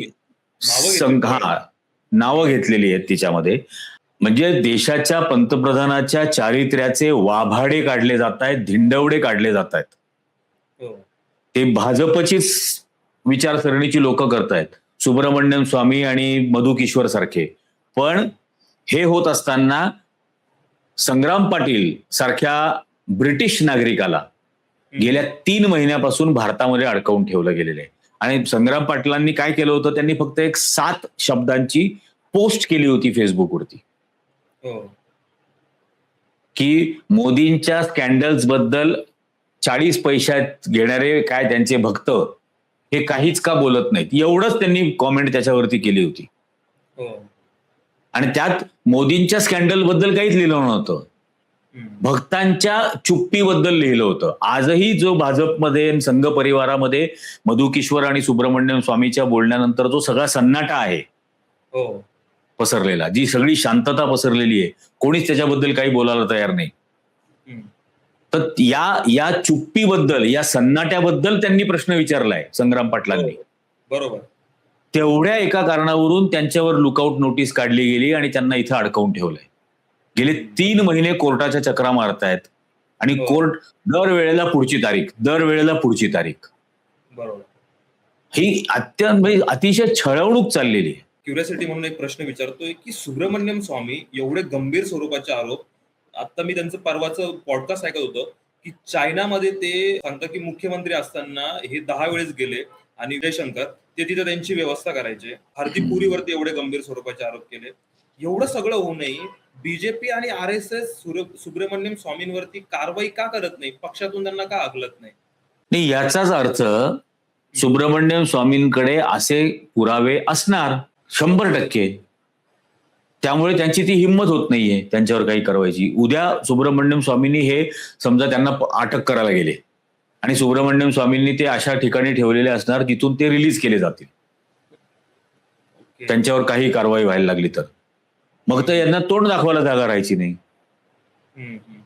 नावं घेतलेली आहेत तिच्यामध्ये. म्हणजे देशाच्या पंतप्रधानाच्या चारित्र्याचे वाभाडे काढले जात आहेत, धिंडवडे काढले जात आहेत. ते भाजपचीच विचारसरणीची लोक करतायत, सुब्रमण्यम स्वामी आणि मधु किश्वर सारखे. पण हे होत असताना संग्राम पाटील सारख्या ब्रिटिश नागरिकाला गेल्या 3 महिन्यापासून भारतामध्ये अडकवून ठेवलं गेलेलं आहे. आणि संग्राम पाटलांनी काय केलं होतं, त्यांनी फक्त एक 7 शब्दांची पोस्ट केली होती फेसबुकवरती हो की मोदींच्या स्कॅन्डल्स बद्दल 40 पैशात घेणारे काय त्यांचे भक्त हे काहीच का बोलत नाहीत, एवढंच त्यांनी कॉमेंट त्याच्यावरती केली होती. हो आणि त्यात मोदींच्या स्कॅन्डल बद्दल काहीच लिहिलं नव्हतं, हम्म. भक्तांच्या चुप्पीबद्दल लिहिलं होतं. आजही जो भाजपमध्ये संघ परिवारामध्ये मधु किश्वर आणि सुब्रमण्यम स्वामीच्या बोलण्यानंतर जो सगळा सन्नाटा आहे हो पसरलेला, जी सगळी शांतता पसरलेली आहे, कोणीच त्याच्याबद्दल काही बोलायला तयार नाही. हम्म. तर या चुप्पीबद्दल, या सन्नाट्याबद्दल त्यांनी प्रश्न विचारलाय संग्राम पाटलांनी. बरोबर तेवढ्या एका कारणावरून त्यांच्यावर लुकआउट नोटीस काढली गेली आणि त्यांना इथं अडकवून ठेवलंय. गेले 3 महिने कोर्टाच्या चक्रा मारतायत आणि हो. कोर्ट दरवेळेला पुढची तारीख. बरोबर. ही म्हणजे अतिशय छळवणूक चाललेली आहे. क्युरियोसिटी म्हणून एक प्रश्न विचारतोय की सुब्रमण्यम स्वामी एवढे गंभीर स्वरूपाचे आरोप, आता मी त्यांचं परवाचं पॉडकास्ट ऐकत होतं की चायनामध्ये ते सांगतात की मुख्यमंत्री असताना हे 10 वेळेस गेले आणि जयशंकर ते तिथे त्यांची व्यवस्था करायचे. हार्दिक पुरीवरती एवढे गंभीर स्वरूपाचे आरोप केले. एवढं सगळं होऊनही बीजेपी आणि RSS सुब्रमण्यम स्वामींवरती कारवाई का करत नाही, पक्षातून त्यांना का हकलत नाही? नाही, याचाच अर्थ सुब्रमण्यम स्वामींकडे असे पुरावे असणार 100%. त्यामुळे त्यांची ती हिंमत होत नाहीये त्यांच्यावर काही कारवाईची. उद्या सुब्रमण्यम स्वामींनी हे समजा त्यांना अटक करायला गेले आणि सुब्रमण्यम स्वामींनी ते अशा ठिकाणी ठेवलेले असणार जिथून ते रिलीज केले जातील, त्यांच्यावर काही कारवाई व्हायला लागली तर मग तर यांना तोंड दाखवायला जागा राहायची नाही. हम्म, हम्म,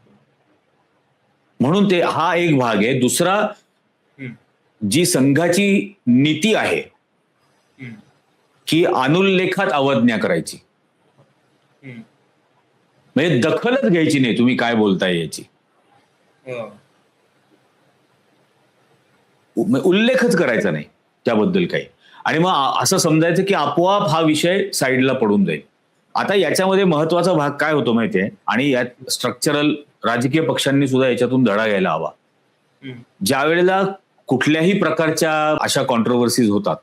म्हणून ते हा एक भाग आहे. दुसरा, हम्म, जी संघाची नीती आहे हम्म, की अनुल्लेखात अवज्ञा करायची, हम्म. म्हणजे दखलच घ्यायची नाही तुम्ही काय बोलताय याची, हो. उल्लेखच करायचा नाही त्याबद्दल काही. आणि मग असं समजायचं की आपोआप हा विषय साईडला पडून जाईल. आता याच्यामध्ये महत्वाचा भाग काय होतो माहितीये, आणि यात स्ट्रक्चरल राजकीय पक्षांनी सुद्धा याच्यातून धडा घ्यायला हवा. हम्म, ज्या वेळेला कुठल्याही प्रकारच्या अशा कॉन्ट्रोवर्सीज होतात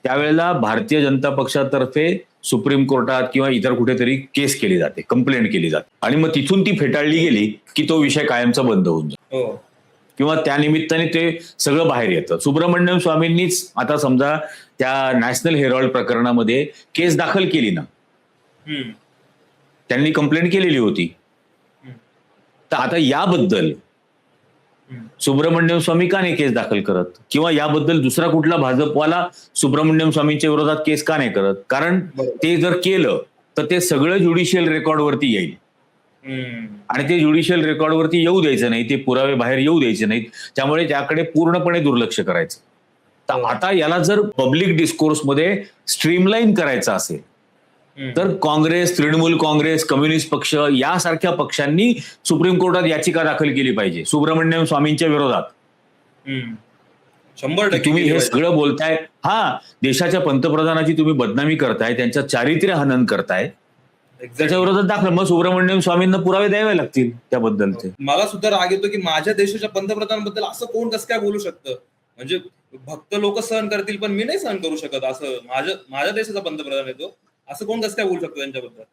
त्यावेळेला भारतीय जनता पक्षातर्फे सुप्रीम कोर्टात किंवा इतर कुठेतरी केस केली जाते, कंप्लेंट केली जाते, आणि मग तिथून ती फेटाळली गेली की तो विषय कायमचा बंद होऊन जातो हो. किंवा त्या निमित्ताने ते सगळं बाहेर येतं. सुब्रमण्यम स्वामींनीच आता समजा त्या नॅशनल हेरॉल्ड प्रकरणामध्ये केस दाखल केली ना, हम्म, त्यांनी कंप्लेंट केलेली होती. हम्म, तर आता याबद्दल हम्म. सुब्रमण्यम स्वामी का नाही केस दाखल करत, किंवा याबद्दल दुसरा कुठला भाजपवाला सुब्रमण्यम स्वामींच्या विरोधात केस का नाही करत? कारण बरोबर. ते जर केलं तर ते सगळं ज्युडिशियल रेकॉर्डवरती येईल हम्म, आणि ते ज्युडिशियल रेकॉर्डवरती येऊ द्यायचं नाही, ते पुरावे बाहेर येऊ द्यायचे नाहीत, त्यामुळे त्याकडे पूर्णपणे दुर्लक्ष करायचं. तर हो. आता याला जर पब्लिक डिस्कोर्समध्ये स्ट्रीमलाईन करायचं असेल हम्म. तर काँग्रेस, तृणमूल काँग्रेस, कम्युनिस्ट पक्ष यासारख्या पक्षांनी सुप्रीम कोर्टात याचिका दाखल केली पाहिजे सुब्रमण्यम स्वामींच्या विरोधात. हम्म. 100% तुम्ही केली हे पाहिजे. सगळं बोलताय, देशाच्या पंतप्रधानाची तुम्ही बदनामी करताय, त्यांचं चारित्र्य हनन करताय, Exactly. त्याच्या विरोधात दाखल. मग सुब्रमण्यम स्वामींना पुरावे द्यावे लागतील त्याबद्दलचे. मला सुद्धा राग येतो की माझ्या देशाच्या पंतप्रधानाबद्दल असं कोण कसं काय बोलू शकतं. म्हणजे भक्त लोक सहन करतील पण मी नाही सहन करू शकत असं. माझ्या देशाचा पंतप्रधान येतो, असं कोण कसं काय बोलू शकतो त्यांच्याबद्दल.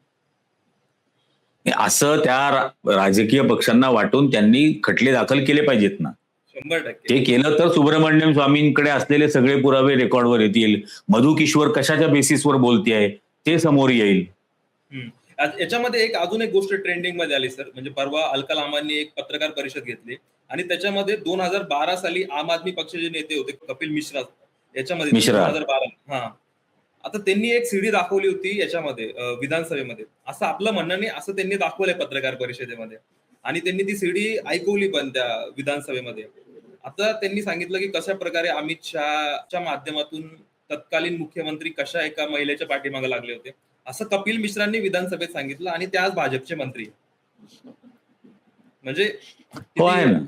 असं त्या राजकीय पक्षांना वाटून त्यांनी खटले दाखल केले पाहिजेत ना. 100%. ते केलं तर सुब्रमण्यम स्वामींकडे असलेले सगळे पुरावे रेकॉर्डवर येतील. मधु किश्वर कशाच्या बेसिसवर बोलतेय ते समोर येईल. हम्म. याच्यामध्ये अजून एक गोष्ट ट्रेंडिंग मध्ये आली सर. म्हणजे परवा अलका लांबांनी एक पत्रकार परिषद घेतली आणि त्याच्यामध्ये 2012 साली आम आदमी पक्षाचे नेते होते कपिल मिश्रा, याच्यामध्ये 2012. हा, आता त्यांनी एक सीडी दाखवली होती याच्यामध्ये विधानसभेमध्ये. असं आपलं म्हणणं नाही, असं त्यांनी दाखवलंय पत्रकार परिषदेमध्ये आणि त्यांनी ती सीडी ऐकवली पण त्या विधानसभेमध्ये. आता त्यांनी सांगितलं की कशा प्रकारे अमित शहाच्या माध्यमातून तत्कालीन मुख्यमंत्री कशा एका महिलेच्या पाठीमागे लागले होते, असं कपिल मिश्रांनी विधानसभेत सांगितलं आणि ते आज भाजपचे मंत्री. म्हणजे हो आहे ना.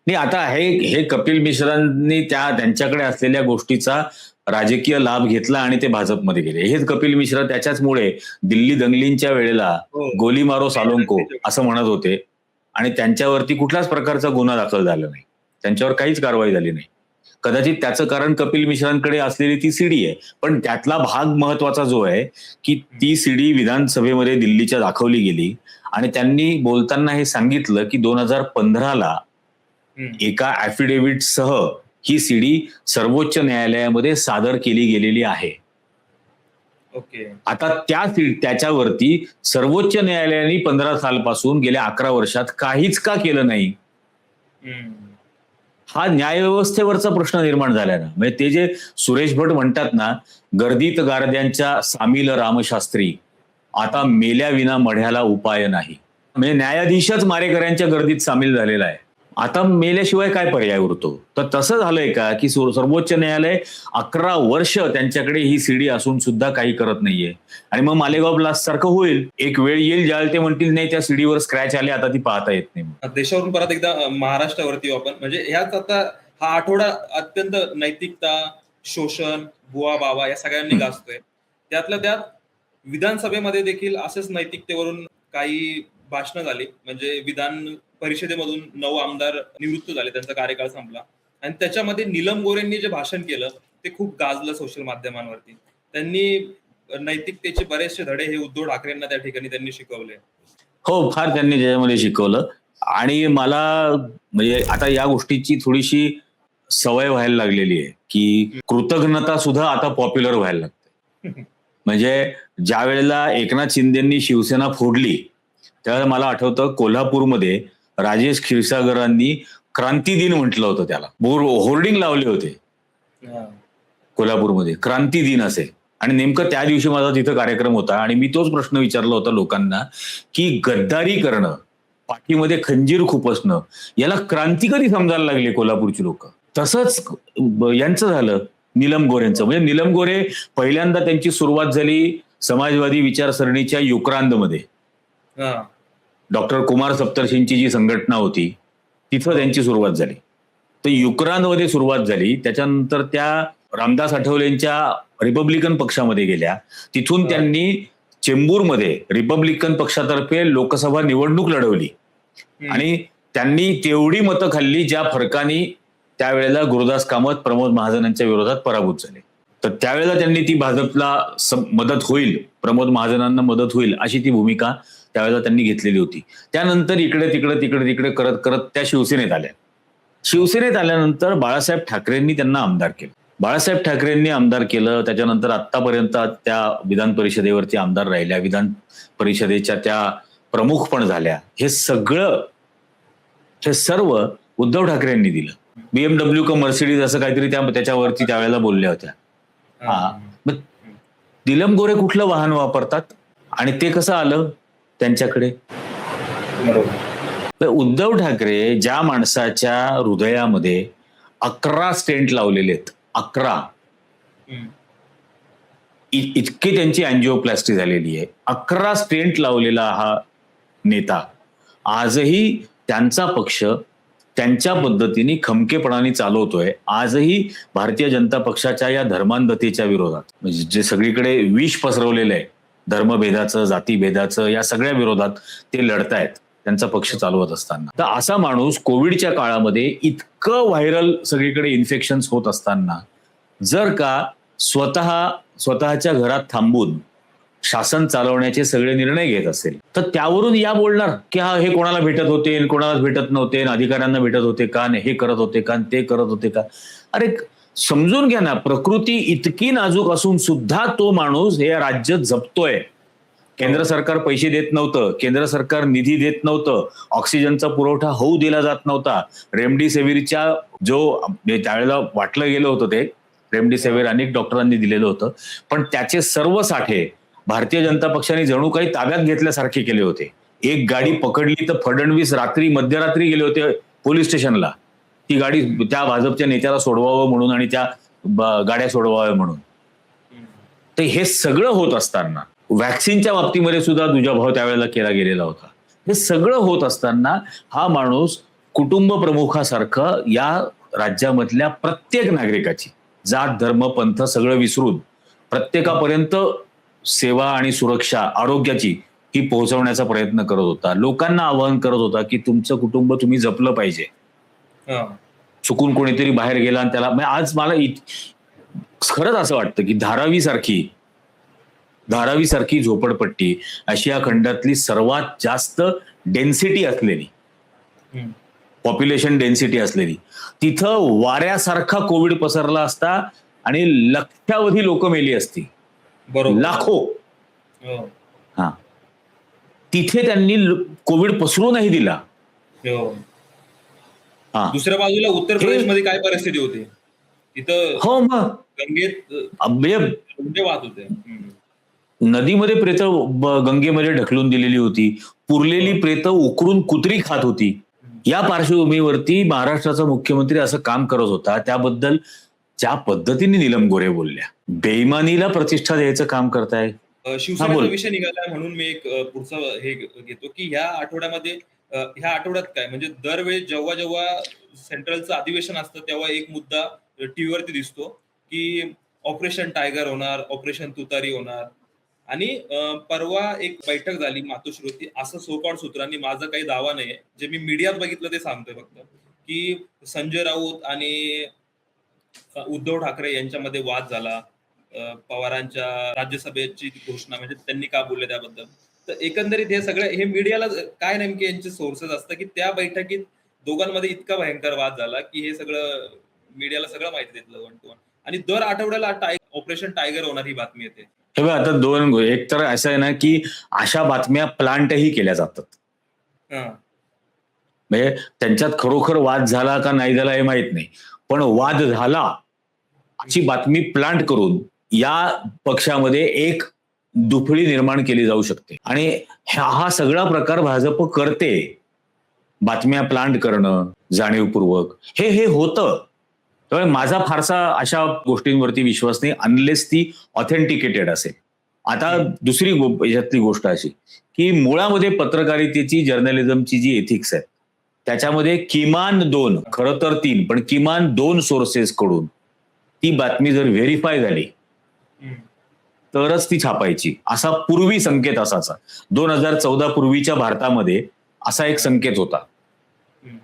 नाही, आता हे कपिल मिश्रांनी त्यांच्याकडे असलेल्या गोष्टीचा राजकीय लाभ घेतला आणि ते भाजपमध्ये गेले. हेच कपिल मिश्रा त्याच्याचमुळे दिल्ली दंगलींच्या वेळेला हो. गोली मारो सालोंको असं म्हणत होते आणि त्यांच्यावरती कुठल्याच प्रकारचा गुन्हा दाखल झाला नाही, त्यांच्यावर काहीच कारवाई झाली नाही. कदाचित त्याचं कारण कपिल मिश्रांकडे असलेली ती सीडी आहे, पण त्यातला भाग महत्वाचा जो आहे की ती सीडी विधानसभेमध्ये दिल्लीच्या दाखवली गेली आणि त्यांनी बोलताना हे सांगितलं की 2015ला एका ऍफिडेव्हिट सह ही सीडी सर्वोच्च न्यायालयामध्ये सादर केली गेलेली आहे. ओके. आता त्याच्यावरती सर्वोच्च न्यायालयाने 15 सालपासून गेल्या 11 वर्षात काहीच का केलं नाही, हा न्यायव्यवस्थेवरचा प्रश्न निर्माण झालाय ना. म्हणजे ते जे सुरेश भट म्हणतात ना, गर्दीत गारद्यांच्या सामील रामशास्त्री, आता मेल्या विना मढ्याला उपाय नाही. म्हणजे न्यायाधीशच मारेकऱ्यांच्या गर्दीत सामील झालेला आहे, आता मेल्याशिवाय काय पर्याय उरतो. तर तसं झालंय का की सर्वोच्च न्यायालय 11 वर्ष त्यांच्याकडे ही सीडी असून सुद्धा काही करत नाहीये. आणि मग मालेगाव ब्लास्ट सारखं होईल, एक वेळ येईल ज्यावेळेला ते म्हणतील नाही त्या सीडीवर स्क्रॅच आले, आता ती पाहता येत नाही. देशावरून परत एकदा महाराष्ट्रावरती येऊ आपण. म्हणजे ह्याच आता हा आठवडा अत्यंत नैतिकता, शोषण, बुवा बाबा या सगळ्यांनी गाजतोय. त्यातल्या त्यात विधानसभेमध्ये देखील असेच नैतिकतेवरून काही भाषणं झाली. म्हणजे विधान परिषदेमधून 9 आमदार निवृत्त झाले, त्यांचा कार्यकाळ संपला. आणि त्याच्यामध्ये नीलम गोरेंनी जे भाषण केलं ते खूप गाजलं सोशल माध्यमांवरती. त्यांनी नैतिकतेचे बरेचसे धडे हे उद्धव ठाकरेंना त्या ठिकाणी त्यांनी शिकवले. हो, फार त्यांनी त्याच्यामध्ये शिकवलं. आणि मला म्हणजे आता या गोष्टीची थोडीशी सवय व्हायला लागलेली आहे की कृतज्ञता सुद्धा आता पॉप्युलर व्हायला लागते. म्हणजे ज्या वेळेला एकनाथ शिंदेंनी शिवसेना फोडली त्यावेळेला मला आठवतं कोल्हापूरमध्ये राजेश क्षीरसागरांनी क्रांती दिन म्हटलं होतं, त्याला होर्डिंग लावले होते कोल्हापूरमध्ये, क्रांती दिन असे. आणि नेमकं त्या दिवशी माझा तिथं कार्यक्रम होता आणि मी तोच प्रश्न विचारला होता लोकांना की गद्दारी करणं, पाठीमध्ये खंजीर खुपसणं, याला क्रांती कधी समजायला लागली कोल्हापूरची लोक. तसंच यांचं झालं नीलम गोरेंचं. म्हणजे नीलम गोरे पहिल्यांदा त्यांची सुरुवात झाली समाजवादी विचारसरणीच्या युक्रांदमध्ये. डॉक्टर कुमार सप्तर्षींची जी संघटना होती तिथं त्यांची सुरुवात झाली. तर युक्रांदमध्ये सुरुवात झाली, त्याच्यानंतर त्या रामदास आठवलेंच्या रिपब्लिकन पक्षामध्ये गेल्या. तिथून त्यांनी चेंबूरमध्ये रिपब्लिकन पक्षातर्फे लोकसभा निवडणूक लढवली आणि त्यांनी तेवढी मतं खाल्ली ज्या फरकाने त्यावेळेला गुरुदास कामत प्रमोद महाजनांच्या विरोधात पराभूत झाले. तर त्यावेळेला त्यांनी ती भाजपला मदत होईल, प्रमोद महाजनांना मदत होईल अशी ती भूमिका त्यावेळेला त्यांनी घेतलेली होती. त्यानंतर इकडे तिकडे करत करत त्या शिवसेनेत आल्या. शिवसेनेत आल्यानंतर बाळासाहेब ठाकरेंनी त्यांना आमदार केलं. बाळासाहेब ठाकरेंनी आमदार केलं. त्याच्यानंतर आतापर्यंत त्या विधान परिषदेवरती आमदार राहिल्या, विधान परिषदेच्या त्या प्रमुख पण झाल्या. हे सर्व उद्धव ठाकरेंनी दिलं. BMW का मर्सिडीज असं काहीतरी त्याच्यावरती त्यावेळेला बोलल्या होत्या. मग नीलम गोरे कुठलं वाहन वापरतात आणि ते कसं आलं त्यांच्याकडे. उद्धव ठाकरे ज्या माणसाच्या हृदयामध्ये 11 स्टेंट लावलेले आहेत, 11 इतकी त्यांची अँजिओप्लास्टी झालेली आहे, 11 स्टेंट लावलेला हा नेता आजही त्यांचा पक्ष त्यांच्या पद्धतीने खमकेपणाने चालवतोय. आजही भारतीय जनता पक्षाच्या या धर्मांधतेच्या विरोधात, म्हणजे जे सगळीकडे विष पसरवलेलं आहे धर्मभेदाचं, जातीभेदाचं, या सगळ्या विरोधात ते लढतायत त्यांचा पक्ष चालवत असताना. तर असा माणूस कोविडच्या काळामध्ये इतकं व्हायरल सगळीकडे इन्फेक्शन्स होत असताना जर का स्वतःच्या घरात थांबून शासन चालवण्याचे सगळे निर्णय घेत असेल तर त्यावरून या बोलणार की हे कोणाला भेटत होते, कोणालाच भेटत नव्हते, अधिकाऱ्यांना भेटत होते का, हे करत होते का, ते करत होते का. अरे समजून घ्या ना, प्रकृती इतकी नाजूक असून सुद्धा तो माणूस हे राज्य जपतोय. केंद्र सरकार पैसे देत नव्हतं, केंद्र सरकार निधी देत नव्हतं, ऑक्सिजनचा पुरवठा होऊ दिला जात नव्हता. रेमडेसिवीरच्या त्यावेळेला वाटलं गेलं होतं ते रेमडेसिवीर अनेक डॉक्टरांनी दिलेलं होतं, पण त्याचे सर्व साठे भारतीय जनता पक्षाने जणू काही ताब्यात घेतल्यासारखे केले होते. एक गाडी पकडली तर फडणवीस मध्यरात्री गेले होते पोलीस स्टेशनला, ती गाडी त्या भाजपच्या नेत्याला सोडवावं म्हणून आणि त्या गाड्या सोडवाव्या म्हणून. तर हे सगळं होत असताना व्हॅक्सिनच्या बाबतीमध्ये सुद्धा दुजाभाव त्यावेळेला केला गेलेला होता. हे सगळं होत असताना हा माणूस कुटुंब प्रमुखासारखं या राज्यामधल्या प्रत्येक नागरिकाची जात, धर्म, पंथ सगळं विसरून प्रत्येकापर्यंत सेवा आणि सुरक्षा, आरोग्याची ही पोहोचवण्याचा प्रयत्न करत होता. लोकांना आवाहन करत होता की तुमचं कुटुंब तुम्ही जपलं पाहिजे. चुकून कोणीतरी बाहेर गेला आणि त्याला म्हणजे आज मला खरंच असं वाटतं की धारावी सारखी झोपडपट्टी आशिया खंडातली सर्वात जास्त डेन्सिटी असलेली, पॉप्युलेशन डेन्सिटी असलेली, तिथं वाऱ्यासारखा कोविड पसरला असता आणि लक्षावधी लोक मेली असती, बरोबर. लाखो. हो. हा, तिथे त्यांनी कोविड पसरू नाही दिला. हो. हा, दुसऱ्या बाजूला उत्तर प्रदेश मध्ये काय परिस्थिती होती, तिथं हो मग गंगेत म्हणजे वाहत होते. नदीमध्ये प्रेत गंगेमध्ये ढकलून दिलेली होती, पुरलेली प्रेत उकरून कुत्री खात होती. या पार्श्वभूमीवरती महाराष्ट्राचा मुख्यमंत्री असं काम करत होता, त्याबद्दल ज्या पद्धतीने नीलम गोऱ्हे बोलल्या, बेईमानीला प्रतिष्ठा द्यायचं काम करताय. शिवसेनेचा विषय निघाला म्हणून मी एक पुढचा हे घेतो की ह्या आठवड्यात काय म्हणजे दरवेळी जेव्हा जेव्हा सेंट्रलचं अधिवेशन असतं तेव्हा एक मुद्दा टीव्हीवरती दिसतो की ऑपरेशन टायगर होणार, ऑपरेशन तुतारी होणार. आणि परवा एक बैठक झाली मातोश्रीवरती, असं सोकॉल्ड सूत्रांनी, माझा काही दावा नाहीये, जे मी मीडियात बघितलं ते सांगतोय फक्त, की संजय राऊत आणि उद्धव ठाकरे यांच्यामध्ये वाद झाला. पवारांच्या राज्यसभेची घोषणा म्हणजे त्यांनी का बोलले त्याबद्दल. तर एकंदरीत हे सगळं हे मीडियाला काय नेमके यांचे सोर्सेस असतं की त्या बैठकीत दोघांमध्ये इतका भयंकर वाद झाला की हे सगळं मीडियाला सगळं माहिती देतलं 1 to 1. आणि दर आठवड्याला ऑपरेशन टायगर होणार ही बातमी येते. हे बघ, आता दोन, एक तर असं आहे ना की अशा बातम्या प्लांटही केल्या जातात. म्हणजे त्यांच्यात खरोखर वाद झाला का नाही झाला हे माहित नाही, पण वाद झाला अशी बातमी प्लांट करून या पक्षामध्ये एक दुफळी निर्माण केली जाऊ शकते. आणि हा सगळा प्रकार भाजप करते, बातम्या प्लांट करणं जाणीवपूर्वक, हे होतं. त्यामुळे माझा फारसा अशा गोष्टींवरती विश्वास नाही अनलेस ती ऑथेंटिकेटेड असेल. आता दुसरी याच्यातली गोष्ट अशी की मुळामध्ये पत्रकारितेची, जर्नलिझमची जी एथिक्स आहेत त्याच्यामध्ये किमान 2, खरं तर 3, पण किमान 2 सोर्सेस कडून ती बातमी जर व्हेरीफाय झाली तरच ती छापायची, असा पूर्वी संकेत असायचा. 2014 पूर्वीच्या भारतामध्ये असा एक संकेत होता.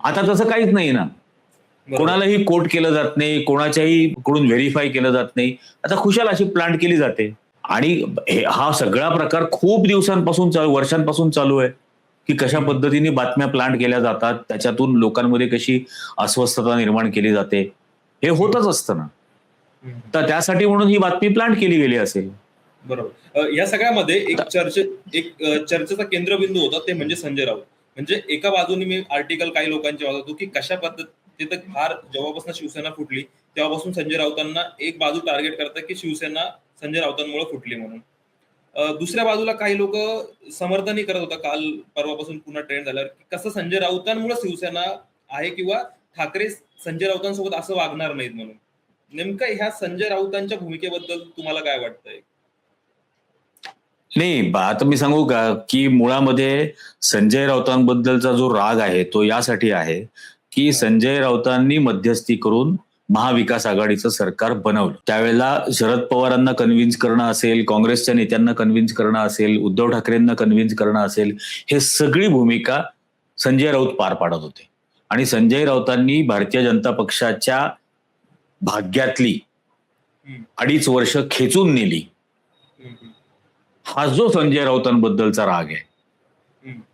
आता तसं काहीच नाही ना, कोणालाही कोट केलं जात नाही, कोणाच्याही कडून व्हेरीफाय केलं जात नाही. आता खुशाल अशी प्लांट केली जाते. आणि हा सगळा प्रकार खूप दिवसांपासून वर्षांपासून चालू आहे की कशा पद्धतीने बातम्या प्लांट केल्या जातात, त्याच्यातून लोकांमध्ये कशी अस्वस्थता निर्माण केली जाते, हे होतच असतं ना. तर त्यासाठी म्हणून ही बातमी प्लांट केली गेली असेल. बरोबर. या सगळ्यामध्ये एक चर्चेचा केंद्रबिंदू होता ते म्हणजे संजय राऊत. म्हणजे एका बाजूने मी आर्टिकल काही लोकांचे वाचतो की कशा पद्धतीत फार जेव्हापासून शिवसेना फुटली तेव्हापासून संजय राऊतांना एक बाजू टार्गेट करतात की शिवसेना संजय राऊतांमुळे फुटली म्हणून. दुसऱ्या बाजूला काही लोक समर्थनही करत होता, काल परवापासून पुन्हा ट्रेंड झाल्यावर, की कसं संजय राऊतांमुळे शिवसेना आहे किंवा ठाकरे संजय राऊतांसोबत असं वागणार नाहीत म्हणून. नेमकं ह्या संजय राऊतांच्या भूमिकेबद्दल तुम्हाला काय वाटतंय? नाही, आता मी सांगू का की मुळामध्ये संजय राऊतांबद्दलचा जो राग आहे तो यासाठी आहे की संजय राऊतांनी मध्यस्थी करून महाविकास आघाडीचं सरकार बनवलं. त्यावेळेला शरद पवारांना कन्व्हिन्स करणं असेल, काँग्रेसच्या नेत्यांना कन्व्हिन्स करणं असेल, उद्धव ठाकरेंना कन्व्हिन्स करणं असेल, हे सगळी भूमिका संजय राऊत पार पाडत होते. आणि संजय राऊतांनी भारतीय जनता पक्षाच्या भाग्यातली 2.5 वर्ष खेचून नेली. हा जो संजय राऊतांबद्दलचा राग आहे,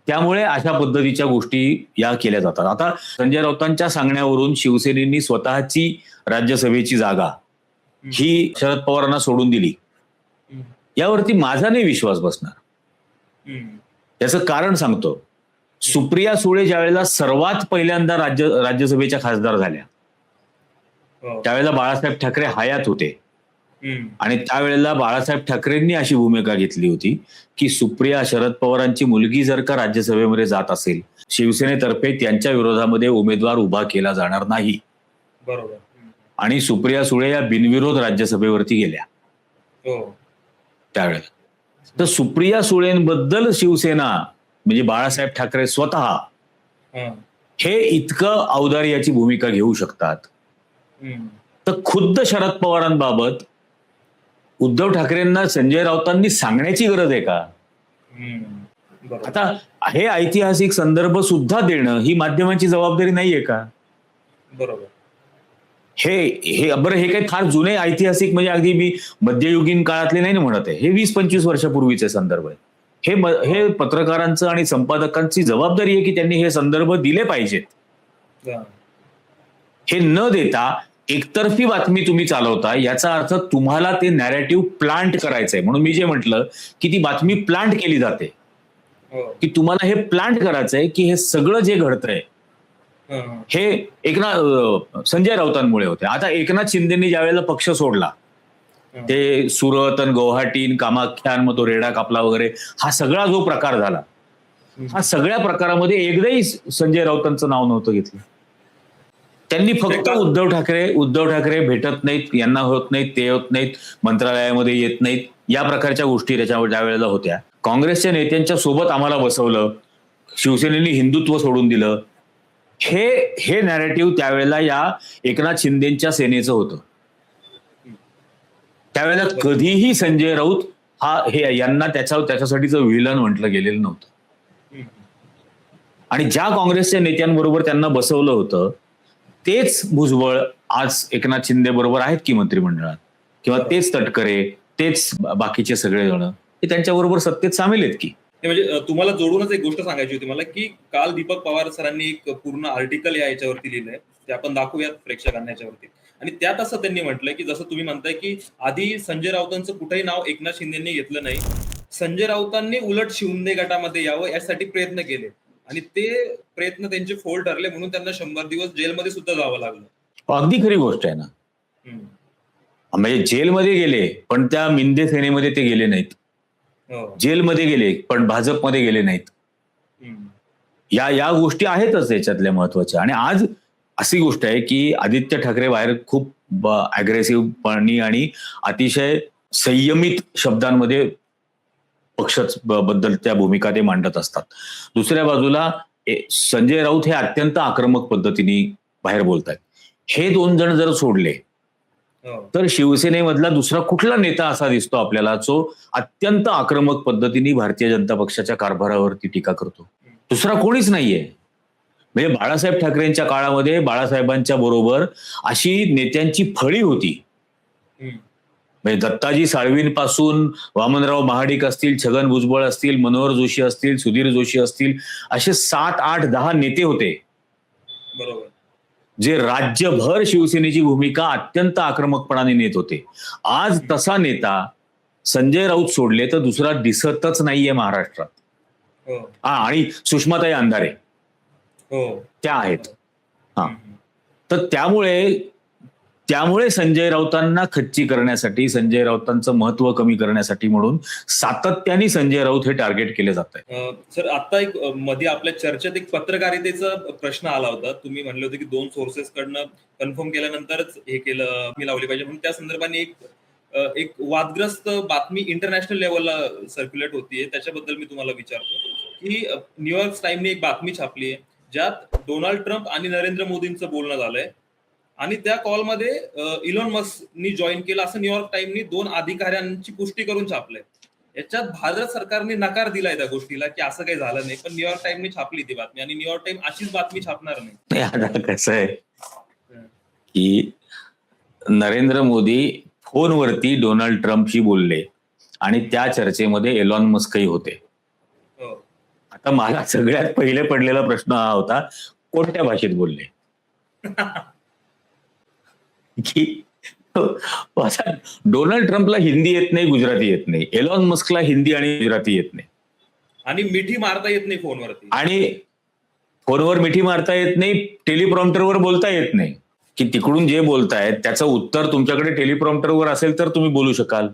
त्यामुळे अशा पद्धतीच्या गोष्टी या केल्या जातात. आता संजय राऊतांच्या सांगण्यावरून शिवसेनेनी स्वतःची राज्यसभेची जागा ही शरद पवारांना सोडून दिली, यावरती माझा नाही विश्वास बसणार. याचं कारण सांगतो. सुप्रिया सुळे ज्या वेळेला सर्वात पहिल्यांदा राज्यसभेच्या खासदार झाल्या त्यावेळेला बाळासाहेब ठाकरे हयात होते. आणि त्यावेळेला बाळासाहेब ठाकरेंनी अशी भूमिका घेतली होती की सुप्रिया शरद पवारांची मुलगी जर का राज्यसभेमध्ये जात असेल, शिवसेनेतर्फे त्यांच्या विरोधामध्ये उमेदवार उभा केला जाणार नाही. बरोबर. आणि सुप्रिया सुळे या बिनविरोध राज्यसभेवरती गेल्या त्यावेळेला. तर सुप्रिया सुळेंबद्दल शिवसेना म्हणजे बाळासाहेब ठाकरे स्वतः हे इतकं औदार्याची भूमिका घेऊ शकतात, तर खुद्द शरद पवारांबाबत उद्धव ठाकरेंना संजय राऊतांनी सांगण्याची गरज आहे का? आता हे ऐतिहासिक संदर्भ सुद्धा देणं ही माध्यमांची जबाबदारी नाहीये का? बरोबर. हे हे बरं, हे काही फार जुने ऐतिहासिक म्हणजे अगदी मी मध्ययुगीन काळातले नाही ना म्हणत आहे, हे 20-25 वर्षापूर्वीचे संदर्भ आहे. हे पत्रकारांचं आणि संपादकांची जबाबदारी आहे की त्यांनी हे संदर्भ दिले पाहिजेत. हा. हे न देता एकतर्फी बातमी तुम्ही चालवता, याचा अर्थ तुम्हाला ते नॅरेटिव्ह प्लांट करायचंय. म्हणून मी जे म्हटलं की ती बातमी प्लांट केली जाते, हो. की तुम्हाला हे प्लांट करायचंय की हे सगळं जे घडतंय हा, हा. हे संजय राऊतांमुळे होते. आता एकनाथ शिंदेनी ज्या वेळेला पक्ष सोडला, ते सुरत आणि गुवाहाटी आणि कामाख्या आणि मग तो रेडा कापला वगैरे, हा सगळा जो प्रकार झाला, हा सगळ्या प्रकारामध्ये एकदाही संजय राऊतांचं नाव नव्हतं घेतलं. त्यांनी फक्त उद्धव ठाकरे भेटत नाहीत, यांना होत नाहीत, ते होत नाहीत, मंत्रालयामध्ये येत नाहीत, या प्रकारच्या गोष्टी त्याच्यावर ज्या वेळेला होत्या. काँग्रेसच्या नेत्यांच्या सोबत आम्हाला बसवलं, शिवसेनेने हिंदुत्व सोडून दिलं, हे नॅरेटिव्ह त्यावेळेला या एकनाथ शिंदेच्या सेनेचं होतं. त्यावेळेला कधीही संजय राऊत यांना त्याच्यासाठीचं व्हिलन म्हटलं गेलेलं नव्हतं. आणि ज्या काँग्रेसच्या नेत्यांबरोबर त्यांना बसवलं होतं, तेच भुजबळ आज एकनाथ शिंदे बरोबर आहेत की मंत्रिमंडळात, किंवा तेच तटकरे, तेच बाकीचे सगळे जण हे त्यांच्याबरोबर सत्तेत सामील आहेत की. म्हणजे तुम्हाला जोडूनच एक गोष्ट सांगायची होती मला, की काल दीपक पवार सरांनी एक पूर्ण आर्टिकल याच्यावरती लिहिलंय, ते आपण दाखवूयात प्रेक्षकांना याच्यावरती. आणि त्यात असं त्यांनी म्हटलंय की जसं तुम्ही म्हणताय की आधी संजय राऊतांचं कुठेही नाव एकनाथ शिंदेंनी घेतलं नाही, संजय राऊतांनी उलट शिंदे गटामध्ये यावं यासाठी प्रयत्न केले, आणि ते प्रयत्न त्यांचे फोल ठरले, म्हणून त्यांना 100 दिवस जेलमध्ये सुद्धा जावं लागलं. अगदी खरी गोष्ट आहे ना. म्हणजे जेलमध्ये गेले पण त्या मिंदे सेनेमध्ये ते गेले नाहीत, जेलमध्ये गेले पण भाजपमध्ये गेले नाहीत. या गोष्टी आहेतच याच्यातल्या महत्वाच्या. आणि आज अशी गोष्ट आहे की आदित्य ठाकरे बाहेर खूप अग्रेसिव्हपणे आणि अतिशय संयमित शब्दांमध्ये पक्ष बद्दलच्या भूमिका ते मांडत असतात. दुसऱ्या बाजूला संजय राऊत हे अत्यंत आक्रमक पद्धतीने बाहेर बोलतात. हे दोन जण जर सोडले तर शिवसेनेमधला दुसरा कुठला नेता असा दिसतो आपल्याला जो अत्यंत आक्रमक पद्धतीने भारतीय जनता पक्षाच्या कारभारावरती टीका करतो? दुसरा कोणीच नाहीये. म्हणजे बाळासाहेब ठाकरेंच्या काळामध्ये बाळासाहेबांच्या बरोबर अशी नेत्यांची फळी होती. म्हणजे दत्ताजी साळवींपासून वामनराव महाडिक असतील, छगन भुजबळ असतील, मनोहर जोशी असतील, सुधीर जोशी असतील, असे 7, 8, 10 नेते होते, बरोबर, जे राज्यभर शिवसेनेची भूमिका अत्यंत आक्रमकपणाने नेत होते. आज तसा नेता संजय राऊत सोडले तर दुसरा दिसतच नाहीये महाराष्ट्रात. आणि सुषमाताई अंधारे त्या आहेत. तर त्यामुळे संजय राऊतांना खच्ची करण्यासाठी, संजय राऊतांचं महत्व कमी करण्यासाठी म्हणून सातत्याने संजय राऊत हे टार्गेट केले जात आहे. सर, आता एक मध्ये आपल्या चर्चेत एक पत्रकारितेचा प्रश्न आला होता. तुम्ही म्हणले होते की 2 सोर्सेस कडनं कन्फर्म केल्यानंतरच हे केलं, मी लावली पाहिजे म्हणून. त्या संदर्भाने एक वादग्रस्त बातमी इंटरनॅशनल लेवलला सर्क्युलेट होतीये, त्याच्याबद्दल मी तुम्हाला विचारतो की न्यूयॉर्क टाइमने एक बातमी छापली आहे ज्यात डोनाल्ड ट्रम्प आणि नरेंद्र मोदींचं बोलणं झालंय, आणि त्या कॉलमध्ये इलॉन मस्कनी जॉईन केलं असं न्यूयॉर्क टाइमनी 2 अधिकाऱ्यांची पुष्टी करून छापलंय. याच्यात भारत सरकारने नकार दिलाय त्या गोष्टीला की असं काही झालं नाही, पण न्यूयॉर्क टाइमने छापली ती बातमी, आणि न्यूयॉर्क टाइम अशीच बातमी छापणार नाही. आता कसं आहे की नरेंद्र मोदी फोनवरती डोनाल्ड ट्रम्पशी बोलले आणि त्या चर्चेमध्ये एलॉन मस्कही होते. आता मला सगळ्यात पहिले पडलेला प्रश्न हा होता, कोणत्या भाषेत बोलले? की डोनाल्ड ट्रम्पला हिंदी येत नाही, गुजराती येत नाही, एलॉन मस्कला हिंदी आणि गुजराती येत नाही, आणि मिठी मारता येत नाही फोनवरती, आणि फोनवर मिठी मारता येत नाही, टेलिप्रॉम्प्टरवर बोलता येत नाही. की तिकडून जे बोलतायत त्याचं उत्तर तुमच्याकडे टेलिप्रॉम्प्टरवर असेल तर तुम्ही बोलू शकाल.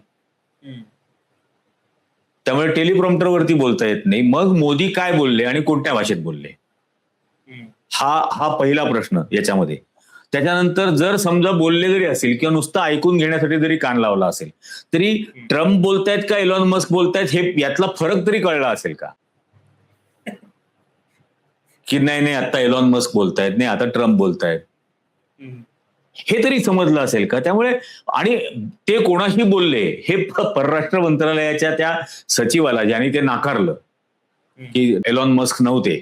त्यामुळे टेलिप्रॉम्प्टरवरती बोलता येत नाही. मग मोदी काय बोलले आणि कोणत्या भाषेत बोलले, हा पहिला प्रश्न याच्यामध्ये. त्याच्यानंतर जर समजा बोलले जरी असेल किंवा नुसतं ऐकून घेण्यासाठी जरी कान लावला असेल तरी ट्रम्प बोलतायत का एलॉन मस्क बोलतायत हे यातला फरक तरी कळला असेल का? की नाही आता एलॉन मस्क बोलतायत, नाही आता ट्रम्प बोलतायत, हे तरी समजलं असेल का? त्यामुळे आणि ते कोणाशी बोलले हे परराष्ट्र मंत्रालयाच्या त्या सचिवाला, ज्याने ते नाकारलं की एलॉन मस्क नव्हते,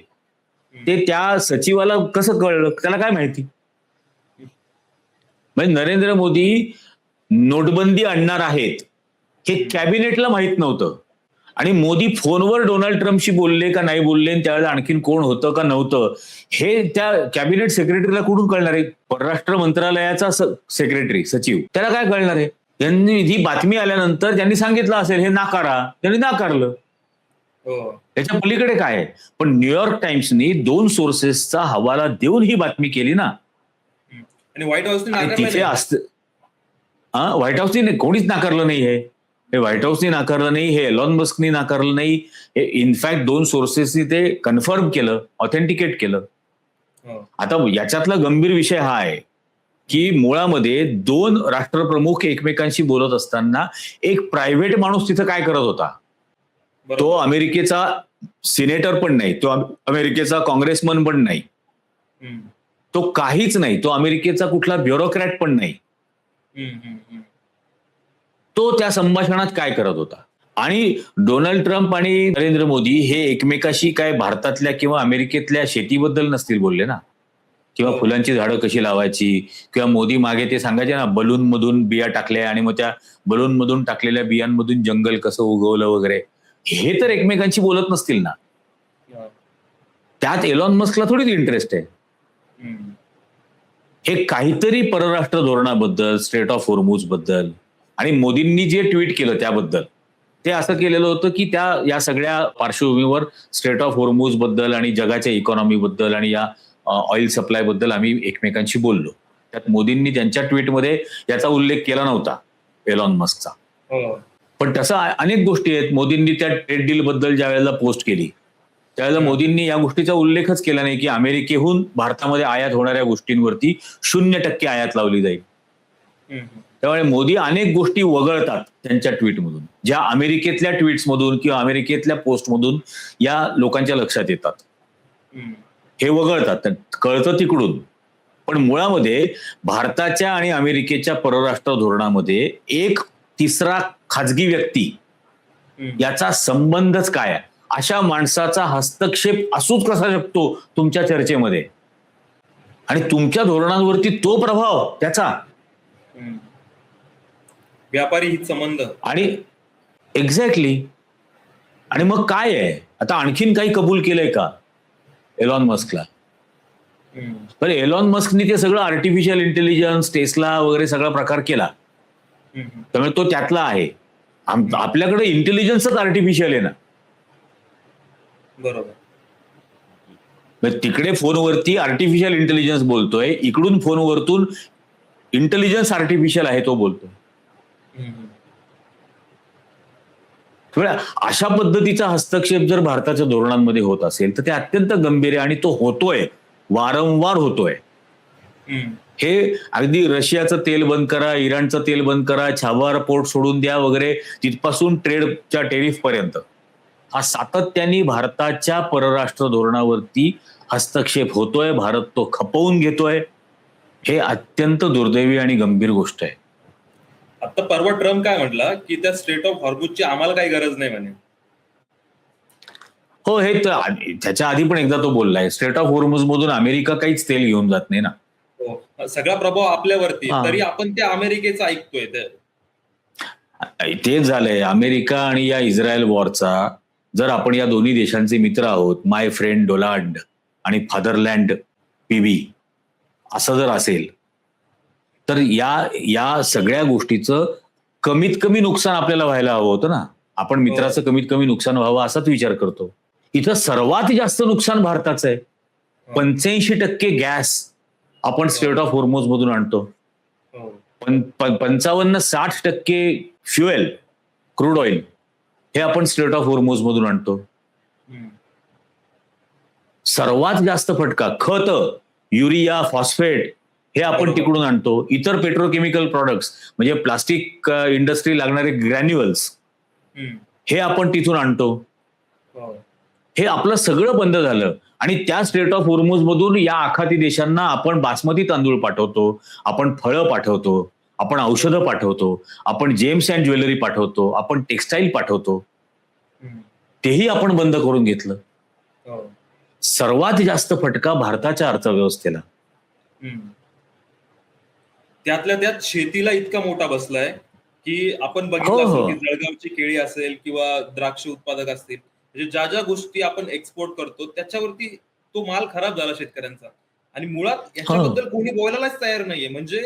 ते त्या सचिवाला कसं कळलं? त्याला काय माहिती? म्हणजे नरेंद्र मोदी नोटबंदी आणणार आहेत हे कॅबिनेटला माहित नव्हतं. आणि मोदी फोनवर डोनाल्ड ट्रम्पशी बोलले का नाही बोलले, त्यावेळेला आणखीन कोण होतं का नव्हतं हे त्या कॅबिनेट सेक्रेटरीला कुठून कळणार आहे? परराष्ट्र मंत्रालयाचा सेक्रेटरी सचिव, त्याला काय कळणार आहे? त्यांनी ही बातमी आल्यानंतर त्यांनी सांगितलं असेल हे नाकारा, त्यांनी नाकारलं. त्याच्या पलीकडे काय आहे? पण न्यूयॉर्क टाइम्सनी 2 सोर्सेसचा हवाला देऊन ही बातमी केली ना. आणि व्हाईट हाऊसने तिथे असत व्हाईट हाऊसनी कोणीच नाकारलं नाही. हे व्हाईट हाऊसनी नाकारलं नाही, हे एलॉन मस्कनी नाकारलं नाही. हे इनफॅक्ट 2 सोर्सेसनी ते कन्फर्म केलं, ऑथेंटिकेट केलं. आता याच्यातला गंभीर विषय हा आहे की मुळामध्ये 2 राष्ट्रप्रमुख एकमेकांशी बोलत असताना एक प्रायव्हेट माणूस तिथं काय करत होता? तो अमेरिकेचा सिनेटर पण नाही, तो अमेरिकेचा काँग्रेसमन पण नाही, तो काहीच नाही, तो अमेरिकेचा कुठला ब्युरोक्रॅट पण नाही. तो त्या संभाषणात काय करत होता? आणि डोनाल्ड ट्रम्प आणि नरेंद्र मोदी हे एकमेकाशी काय भारतातल्या किंवा अमेरिकेतल्या शेतीबद्दल नसतील बोलले ना, किंवा फुलांची झाडं कशी लावायची, किंवा मोदी मागे ते सांगायचे ना बलून मधून बिया टाकल्या आणि मग त्या बलून मधून टाकलेल्या बियांमधून जंगल कसं उगवलं वगैरे, हे तर एकमेकांशी बोलत नसतील ना. त्यात एलॉन मस्कला थोडीच इंटरेस्ट आहे. हे काहीतरी परराष्ट्र धोरणाबद्दल, स्ट्रेट ऑफ होर्मुझ बद्दल आणि मोदींनी जे ट्विट केलं त्याबद्दल ते असं केलेलं होतं की या सगळ्या पार्श्वभूमीवर स्ट्रेट ऑफ होर्मुझ बद्दल आणि जगाच्या इकॉनॉमी बद्दल आणि या ऑइल सप्लाय बद्दल आम्ही एकमेकांशी बोललो. त्यात मोदींनी त्यांच्या ट्विटमध्ये याचा उल्लेख केला नव्हता एलॉन मस्कचा. पण तसं अनेक गोष्टी आहेत. मोदींनी त्या ट्रेड डील बद्दल ज्या वेळेला पोस्ट केली त्यावेळेला मोदींनी या गोष्टीचा उल्लेखच केला नाही की अमेरिकेहून भारतामध्ये आयात होणाऱ्या गोष्टींवरती 0% आयात लावली जाईल. त्यामुळे मोदी अनेक गोष्टी वगळतात त्यांच्या ट्विटमधून, ज्या अमेरिकेतल्या ट्विट्समधून किंवा अमेरिकेतल्या पोस्टमधून या लोकांच्या लक्षात येतात. हे वगळतात, कळतं तिकडून. पण मुळामध्ये भारताच्या आणि अमेरिकेच्या परराष्ट्र धोरणामध्ये एक तिसरा खाजगी व्यक्ती याचा संबंधच काय आहे? अशा माणसाचा हस्तक्षेप असूच कसा शकतो तुमच्या चर्चेमध्ये? आणि तुमच्या धोरणांवरती तो प्रभाव त्याचा व्यापारी हित संबंध आणि एक्झॅक्टली. आणि मग काय आहे आता? आणखीन काही कबूल केलंय का एलॉन मस्कला? पण एलॉन मस्कनी ते सगळं आर्टिफिशियल इंटेलिजन्स, टेस्ला वगैरे सगळा प्रकार केला, त्यामुळे तो त्यातला आहे. आपल्याकडे इंटेलिजन्सच आर्टिफिशियल आहे ना. बरोबर. तिकडे फोनवरती आर्टिफिशियल इंटेलिजन्स बोलतोय, इकडून फोनवरतून इंटेलिजन्स आर्टिफिशियल आहे तो बोलतोय. अशा पद्धतीचा हस्तक्षेप जर भारताच्या धोरणांमध्ये होत असेल तर ते अत्यंत गंभीर आहे आणि तो होतोय, वारंवार होतोय. हे अगदी रशियाचं तेल बंद करा, इराणचं तेल बंद करा, छावार पोर्ट सोडून द्या वगैरे, तिथपासून ट्रेडच्या टेरिफ पर्यंत हा सातत्याने भारताच्या परराष्ट्र धोरणावरती हस्तक्षेप होतोय. भारत तो खपवून घेतोय. हे अत्यंत दुर्दैवी आणि गंभीर गोष्ट आहे. आता परवा ट्रम्प काय म्हटला की त्या स्ट्रेट ऑफ हॉर्मुझची आम्हाला काही गरज नाही म्हणे. हो, हे तर त्याच्या आधी पण एकदा तो बोललाय, स्ट्रेट ऑफ हॉर्मुझ मधून अमेरिका काहीच तेल घेऊन जात नाही ना. हो, सगळा प्रभाव आपल्यावरती, तरी आपण त्या अमेरिकेचा ऐकतोय. तेच झालंय अमेरिका आणि या इस्रायल वॉरचा. जर आपण या दोन्ही देशांचे मित्र आहोत, माय फ्रेंड डोनाल्ड आणि फादरलँड पीबी असं जर असेल तर या सगळ्या गोष्टीचं कमीत कमी नुकसान आपल्याला व्हायला हवं होतं ना. आपण मित्राचं कमीत कमी नुकसान व्हावं असाच विचार करतो. इथं सर्वात जास्त नुकसान भारताचं आहे. 85% गॅस आपण स्ट्रेट ऑफ हॉर्मुझ मधून आणतो. 55-60% फ्युएल, क्रूड ऑइल हे आपण स्ट्रेट ऑफ हॉर्मुझ मधून आणतो. सर्वात जास्त फटका खत, युरिया, फॉस्फेट हे आपण तिकडून आणतो. इतर पेट्रोकेमिकल प्रोडक्ट्स म्हणजे प्लास्टिक इंडस्ट्री लागणारे ग्रॅन्युअल्स हे आपण तिथून आणतो. हे आपलं सगळं बंद झालं आणि त्या स्ट्रेट ऑफ हॉर्मुझ मधून या आखाती देशांना आपण बासमती तांदूळ पाठवतो, आपण फळं पाठवतो, आपण औषधं पाठवतो, आपण जेम्स अँड ज्वेलरी पाठवतो, आपण टेक्स्टाईल पाठवतो. तेही आपण बंद करून घेतलं. सर्वात जास्त फटका भारताच्या अर्थव्यवस्थेला. त्यातल्या त्यात शेतीला इतका मोठा बसलाय की आपण हो बघितलं हो असेल की जळगावची केळी असेल किंवा द्राक्ष उत्पादक असतील, म्हणजे ज्या ज्या गोष्टी आपण एक्सपोर्ट करतो त्याच्यावरती तो माल खराब झाला शेतकऱ्यांचा. आणि मुळात हो याच्याबद्दल कोणी बोलायलाच तयार नाहीये. म्हणजे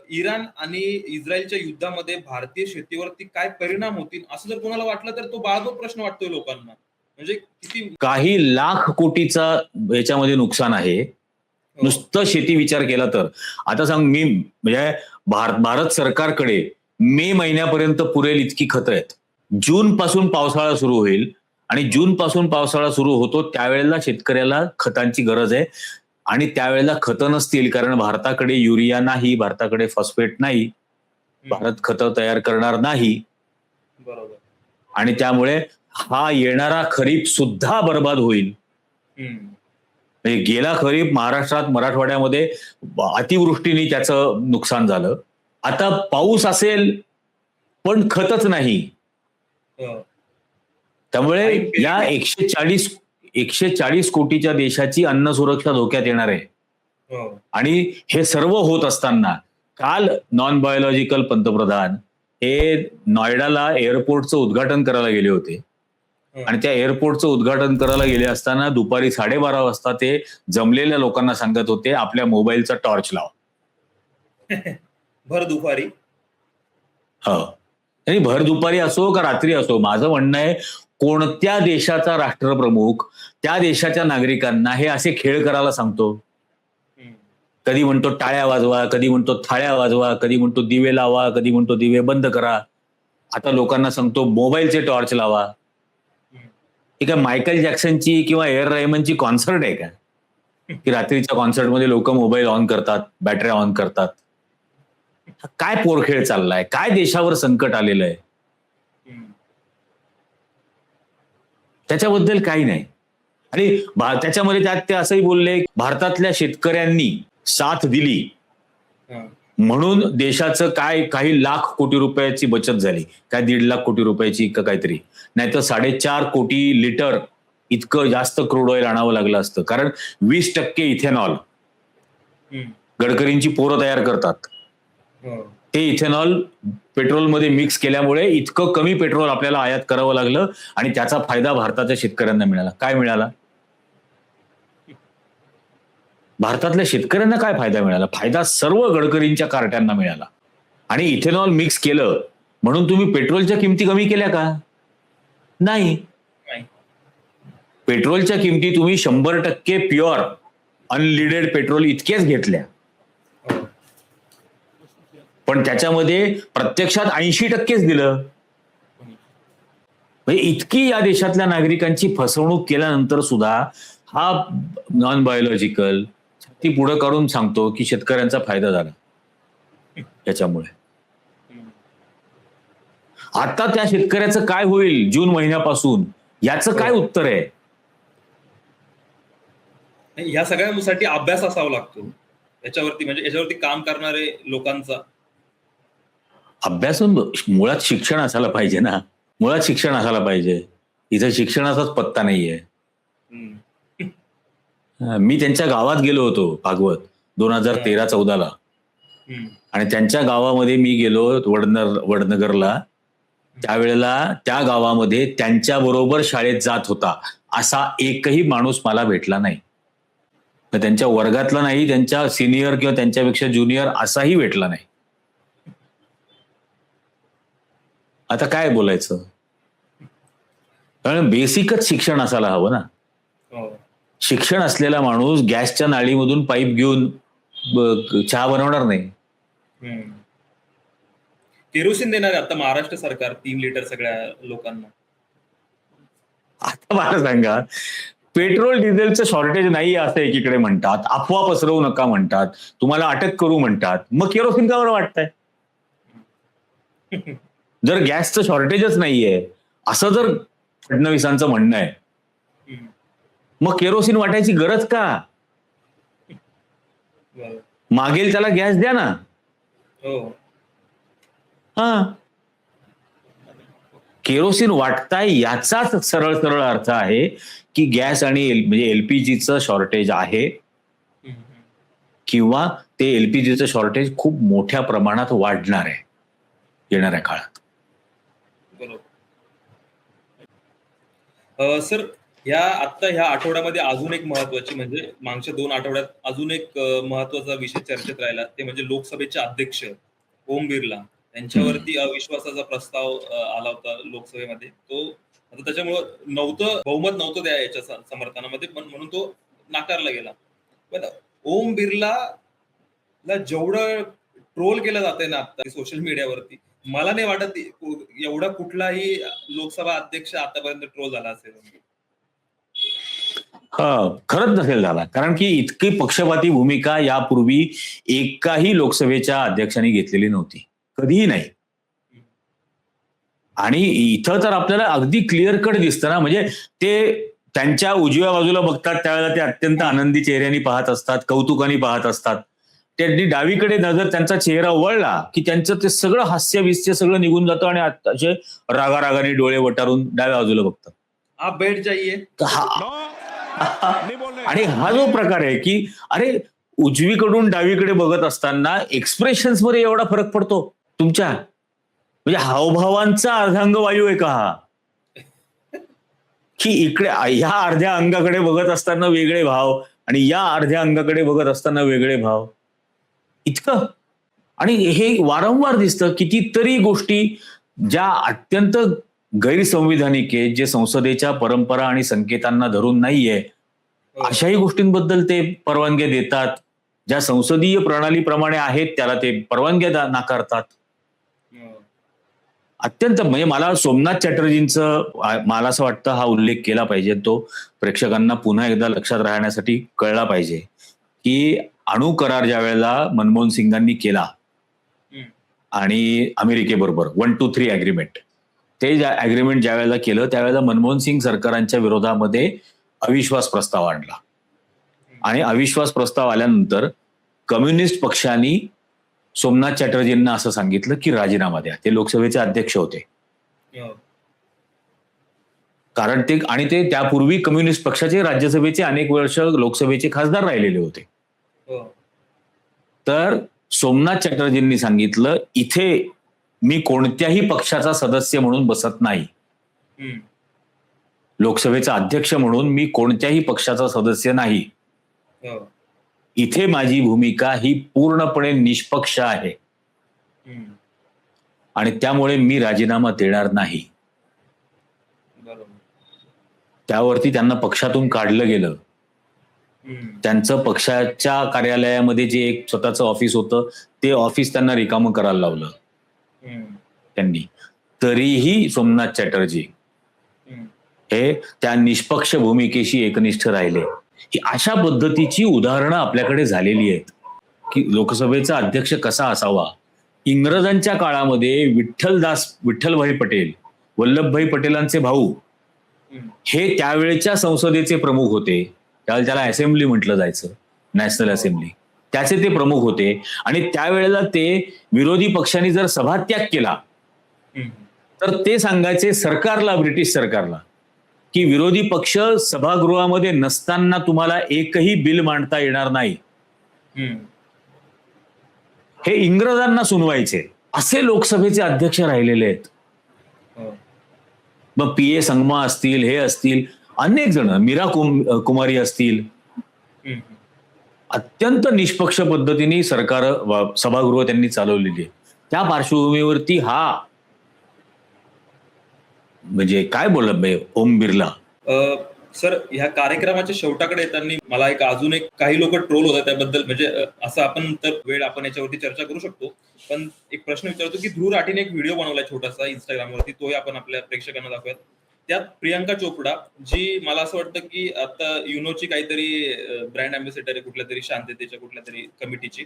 इराण आणि इस्रायलच्या युद्धामध्ये भारतीय शेतीवरती काय परिणाम होतील असं जर कोणाला वाटलं तर तो बाळगत प्रश्न वाटतोय लोकांना. म्हणजे किती. काही लाख कोटीचा याच्यामध्ये नुकसान आहे हो. नुसतं शेती विचार केला तर. आता सांग मी म्हणजे भारत सरकारकडे मे महिन्यापर्यंत पुरेल इतकी खतं आहेत. जून पासून पावसाळा सुरू होईल आणि जून पासून पावसाळा सुरू होतो त्यावेळेला शेतकऱ्याला खतांची गरज आहे आणि त्यावेळेला खतं नसतील कारण भारताकडे युरिया नाही, भारताकडे फॉस्फेट नाही, भारत खतं तयार करणार नाही बरोबर. आणि त्यामुळे हा येणारा खरीप सुद्धा बर्बाद होईल. म्हणजे गेला खरीप महाराष्ट्रात मराठवाड्यामध्ये अतिवृष्टीने त्याचं नुकसान झालं. आता पाऊस असेल पण खतच नाही. हो. त्यामुळे आणि या 140 कोटीच्या देशाची अन्न सुरक्षा धोक्यात येणार आहे. हो. आणि हे सर्व होत असताना काल नॉन बायोलॉजिकल पंतप्रधान हे नॉयडाला एअरपोर्टचं उद्घाटन करायला गेले होते आणि त्या एअरपोर्टचं उद्घाटन करायला गेले असताना दुपारी 12:30 वाजता ते जमलेल्या लोकांना सांगत होते आपल्या मोबाईलचा टॉर्च लावा. भर दुपारी. हो. आणि भर दुपारी असो का रात्री असो माझं म्हणणं आहे कोणत्या देशाचा राष्ट्रप्रमुख त्या देशाच्या नागरिकांना हे असे खेळ करायला सांगतो. कधी म्हणतो टाळ्या वाजवा, कधी म्हणतो थाळ्या वाजवा, कधी म्हणतो दिवे लावा, कधी म्हणतो दिवे बंद करा. आता लोकांना सांगतो मोबाईलचे टॉर्च लावा. ही काय मायकल जॅक्सनची किंवा एअर रेहमानची कॉन्सर्ट आहे का की रात्रीच्या कॉन्सर्टमध्ये लोक मोबाईल ऑन करतात, बॅटऱ्या ऑन करतात. काय पोरखेळ चाललाय, काय देशावर संकट आलेलं आहे त्याच्याबद्दल काही नाही. आणि त्याच्यामध्ये त्यात ते असंही बोलले भारतातल्या शेतकऱ्यांनी साथ दिली म्हणून देशाचं काय काही लाख कोटी रुपयाची बचत झाली, काय 1.5 लाख कोटी रुपयाची का काहीतरी, नाहीतर 4.5 कोटी लिटर इतकं जास्त क्रूड ऑइल आणावं लागलं असतं. कारण 20% इथेनॉल गडकरींची पोरं तयार करतात. ते इथेनॉल पेट्रोलमध्ये मिक्स केल्यामुळे इतकं कमी पेट्रोल आपल्याला आयात करावं लागलं आणि त्याचा फायदा भारताच्या शेतकऱ्यांना मिळाला. काय मिळाला? भारतातल्या शेतकऱ्यांना काय फायदा मिळाला? फायदा सर्व गडकरींच्या कार्ट्यांना मिळाला. आणि इथेनॉल मिक्स केलं म्हणून तुम्ही पेट्रोलच्या किमती कमी केल्या का? नाही. पेट्रोलच्या किमती तुम्ही 100% प्युअर अनलिडेड पेट्रोल इतकेच घेतल्या पण त्याच्यामध्ये प्रत्यक्षात 80%च दिलं. म्हणजे इतकी या देशातल्या नागरिकांची फसवणूक केल्यानंतर सुद्धा हा नॉन बायोलॉजिकल ती पुढे काढून सांगतो की शेतकऱ्यांचा फायदा झाला याच्यामुळे. आता त्या शेतकऱ्याचं काय होईल जून महिन्यापासून याचं काय उत्तर आहे? या सगळ्यांसाठी अभ्यास असावा लागतो याच्यावरती, म्हणजे याच्यावरती काम करणारे लोकांचा अभ्यास. मुळात शिक्षण असायला पाहिजे ना, मुळात शिक्षण असायला पाहिजे. इथं शिक्षणाचाच पत्ता नाहीये. मी त्यांच्या गावात गेलो होतो भागवत 2013-14 आणि त्यांच्या गावामध्ये मी गेलो वडनगरला. त्यावेळेला त्या गावामध्ये त्यांच्या बरोबर शाळेत जात होता असा एकही माणूस मला भेटला नाही. त्यांच्या वर्गातला नाही, त्यांच्या सिनियर किंवा त्यांच्यापेक्षा ज्युनियर असाही भेटला नाही. आता काय बोलायचं? कारण बेसिकच शिक्षण असायला हवं ना. शिक्षण असलेला माणूस गॅसच्या नाळीमधून पाईप घेऊन चहा बनवणार नाही. केरोसिन देणार आहे आता महाराष्ट्र सरकार 3 लिटर सगळ्या लोकांना. आता मला सांगा, पेट्रोल डिझेलचं शॉर्टेज नाही असं एकीकडे म्हणतात, अफवा पसरवू नका म्हणतात, तुम्हाला अटक करू म्हणतात, मग केरोसिन का बरं वाटतंय? जर गॅसचं शॉर्टेजच नाहीये असं जर फडणवीसांचं म्हणणं आहे मग केरोसिन वाटायची गरज का? मागेल त्याला गॅस द्या ना. हा, केरोसिन वाटताय याचाच सरळ सरळ अर्थ आहे की गॅस आणि म्हणजे एलपीजीचं शॉर्टेज आहे किंवा ते एलपीजीचं शॉर्टेज खूप मोठ्या प्रमाणात वाढणार आहे येणाऱ्या काळात. बरोबर. सर, ह्या आठवड्यामध्ये अजून एक महत्वाची, म्हणजे मागच्या 2 आठवड्यात अजून एक महत्वाचा विषय चर्चेत राहिला, ते म्हणजे लोकसभेचे अध्यक्ष ओम बिर्ला यांच्यावरती अविश्वासाचा प्रस्ताव आला होता लोकसभेमध्ये. तो आता त्याच्यामुळं बहुमत नव्हतं त्या याच्या समर्थनामध्ये, पण म्हणून तो नाकारला गेला. पण ओम बिर्लाला जेवढं ट्रोल केलं जातंय ना आता सोशल मीडियावरती, मला नाही वाटत एवढा कुठलाही लोकसभा अध्यक्ष आतापर्यंत ट्रोल झाला असेल. खरंच नसेल झाला, कारण की इतकी पक्षपाती भूमिका यापूर्वी एकाही लोकसभेच्या अध्यक्षांनी घेतलेली नव्हती, कधीही नाही. आणि इथं तर आपल्याला अगदी क्लिअर कट दिसतं ना, म्हणजे ते त्यांच्या उजव्या बाजूला बघतात त्यावेळेला ते अत्यंत आनंदी चेहऱ्याने पाहत असतात, कौतुकाने पाहत असतात. त्यांनी डावीकडे नजर त्यांचा चेहरा वळला की त्यांचं ते सगळं हास्य विस्य सगळं निघून जातं आणि असे रागारागाने डोळे वटारून डाव्या बाजूला बघतात. आप बैठ जाइए. आणि हा जो प्रकार आहे की अरे उजवीकडून डावीकडे बघत असताना एक्सप्रेशन्स मध्ये एवढा फरक पडतो तुमच्या, म्हणजे हावभावांचा अर्धांगवायू आहे का हा, की इकडे ह्या अर्ध्या अंगाकडे बघत असताना वेगळे भाव आणि या अर्ध्या अंगाकडे बघत असताना वेगळे भाव, इतकं. आणि हे वारंवार दिसतं कितीतरी गोष्टी ज्या अत्यंत गैरसंविधानिक आहे, जे संसदेच्या परंपरा आणि संकेतांना धरून नाहीये, अशाही गोष्टींबद्दल ते परवानग्या देतात. ज्या संसदीय प्रणालीप्रमाणे आहेत त्याला ते परवानग्या नाकारतात. अत्यंत, म्हणजे मला सोमनाथ चॅटर्जींचं मला असं वाटतं हा उल्लेख केला पाहिजे, तो प्रेक्षकांना पुन्हा एकदा लक्षात राहण्यासाठी कळला पाहिजे की अणु करार ज्या वेळेला मनमोहन सिंगांनी केला आणि अमेरिकेबरोबर 1-2-3 अग्रीमेंट, ते अग्रीमेंट ज्या वेळेला केलं त्यावेळेला मनमोहन सिंग सरकारांच्या विरोधामध्ये अविश्वास प्रस्ताव आणला आणि अविश्वास प्रस्ताव आल्यानंतर कम्युनिस्ट पक्षांनी सोमनाथ चॅटर्जींना असं सांगितलं की राजीनामा द्या. ते लोकसभेचे अध्यक्ष होते, कारण ते त्यापूर्वी कम्युनिस्ट पक्षाचे राज्यसभेचे अनेक वर्ष लोकसभेचे खासदार राहिलेले होते. तर सोमनाथ चॅटर्जींनी सांगितलं इथे मी कोणत्याही पक्षाचा सदस्य म्हणून बसत नाही, लोकसभेचा अध्यक्ष म्हणून मी कोणत्याही पक्षाचा सदस्य नाही, इथे माझी भूमिका ही पूर्णपणे निष्पक्ष आहे आणि त्यामुळे मी राजीनामा देणार नाही. त्यावरती त्यांना पक्षातून काढलं गेलं. त्यांचं पक्षाच्या कार्यालयामध्ये जे एक स्वतःचं ऑफिस होतं ते ऑफिस त्यांना रिकामं करायला लावलं त्यांनी. तरीही सोमनाथ चॅटर्जी हे त्या निष्पक्ष भूमिकेशी एकनिष्ठ राहिले. ही अशा पद्धतीची उदाहरणं आपल्याकडे झालेली आहेत की लोकसभेचा अध्यक्ष कसा असावा. इंग्रजांच्या काळामध्ये विठ्ठलभाई पटेल, वल्लभभाई पटेलांचे भाऊ, हे त्यावेळेच्या संसदेचे प्रमुख होते. त्यावेळेला त्याला असेंब्ली म्हटलं जायचं, नॅशनल असेंब्ली, त्याचे ते प्रमुख होते. आणि त्यावेळेला ते विरोधी पक्षांनी जर सभात्याग केला तर ते सांगायचे सरकारला, ब्रिटिश सरकारला, की विरोधी पक्ष सभागृहामध्ये नसताना तुम्हाला एकही बिल मांडता येणार नाही. हे इंग्रजांना सुनवायचे. असे लोकसभेचे अध्यक्ष राहिलेले आहेत. मग पी.ए. संगमा असतील, हे असतील, अनेक जण, मीरा कुमारी असतील, अत्यंत निष्पक्ष पद्धतीने सभागृह त्यांनी चालवलेली आहे. त्या पार्श्वभूमीवरती हा म्हणजे काय बोललं ओम बिर्ला. सर, ह्या कार्यक्रमाच्या शेवटाकडे येताना मला अजून काही लोक ट्रोल होतात त्याबद्दल, म्हणजे असं आपण तर वेळ आपण याच्यावरती चर्चा करू शकतो, पण एक प्रश्न विचारतो की ध्रुव राठीने एक व्हिडिओ बनवलाय छोटासा इंस्टाग्रामवरती, तोही आपण आपल्या प्रेक्षकांना दाखवूयात. त्यात प्रियांका चोपडा, जी मला असं वाटतं की आता युनोची काहीतरी ब्रँड अँबॅसेडर आहे कुठल्या तरी शांततेच्या कुठल्या तरी कमिटीची,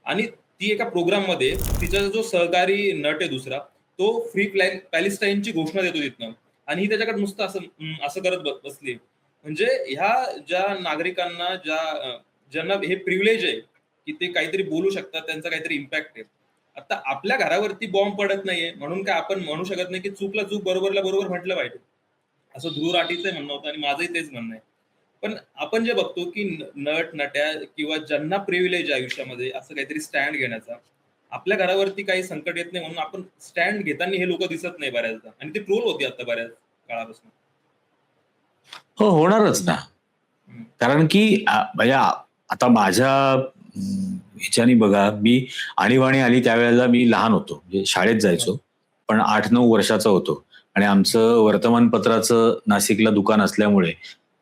आणि ती एका प्रोग्राम मध्ये तिचा जो सहकारी नट आहे दुसरा, तो फ्री पॅलेस्टाईनची घोषणा देतो तिथनं, आणि ही त्याच्याकडे नुसतं असं करत बसली. म्हणजे ह्या ज्या नागरिकांना ज्यांना हे प्रिव्हिलेज आहे की ते काहीतरी बोलू शकतात, त्यांचा काहीतरी इम्पॅक्ट आहे. आता आपल्या घरावरती बॉम्ब पडत नाहीये म्हणून काय आपण म्हणू शकत नाही की चूकला चूक, बरोबरला बरोबर म्हटलं पाहिजे, असं ध्रुव राठीचं म्हणणं होतं आणि माझंही तेच म्हणणं आहे. पण आपण जे बघतो की नट नट्या किंवा ज्यांना प्रिव्हिलेज आयुष्यामध्ये असं काहीतरी स्टँड घेण्याचा, आपल्या घरावरती काही संकट येत नाही म्हणून आपण स्टँड घेताना हे लोक दिसत नाही बऱ्याचदा, आणि ते ट्रोल होते आता बऱ्याच काळापासून. हो, होणारच ना. हम्म. कारण की म्हणजे आता माझ्या ह्याच्यानी बघा, मी आणीबाणी आली त्यावेळेला मी लहान होतो, म्हणजे शाळेत जायचो, पण 8-9 वर्षाचा होतो. आणि आमचं वर्तमानपत्राचं नाशिकला दुकान असल्यामुळे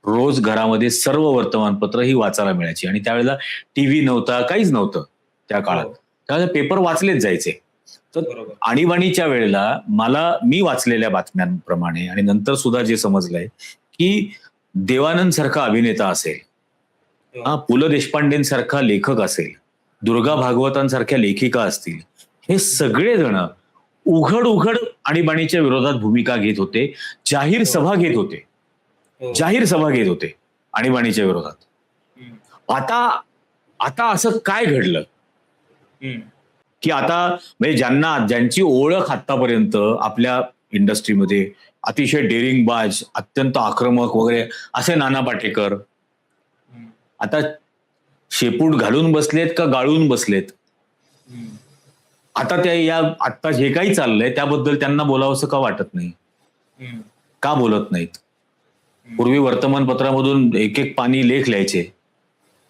रोज घरामध्ये सर्व वर्तमानपत्र ही वाचायला मिळायची. आणि त्यावेळेला टीव्ही नव्हता, काहीच नव्हतं त्या काळात. हो, त्यावेळेला पेपर वाचलेच जायचे. तर बरोबर. आणीबाणीच्या वेळेला मी वाचलेल्या बातम्यांप्रमाणे आणि नंतर सुद्धा जे समजलंय की देवानंद सारखा अभिनेता असेल, हो, पु ल देशपांडेंसारखा लेखक असेल, दुर्गा भागवतांसारख्या लेखिका असतील, हे सगळेजण उघड उघड आणीबाणीच्या विरोधात भूमिका घेत होते, जाहीर सभा घेत होते, हो. जाहीर सभा घेत होते आणीबाणीच्या विरोधात. हम्म, आता आता असं काय घडलं हम्म, की आता म्हणजे ज्यांची ओळख आतापर्यंत आपल्या इंडस्ट्रीमध्ये अतिशय डेरिंगबाज, अत्यंत आक्रमक वगैरे असे नाना पाटेकर हम्म, आता शेपूट घालून बसलेत का गाळून बसलेत? हम्म, आता आता जे काही चाललंय त्याबद्दल त्यांना बोलावंसं का वाटत नाही? हम्म, का बोलत नाहीत? पूर्वी वर्तमानपत्रामधून एक एक पानी लेख लिहायचे,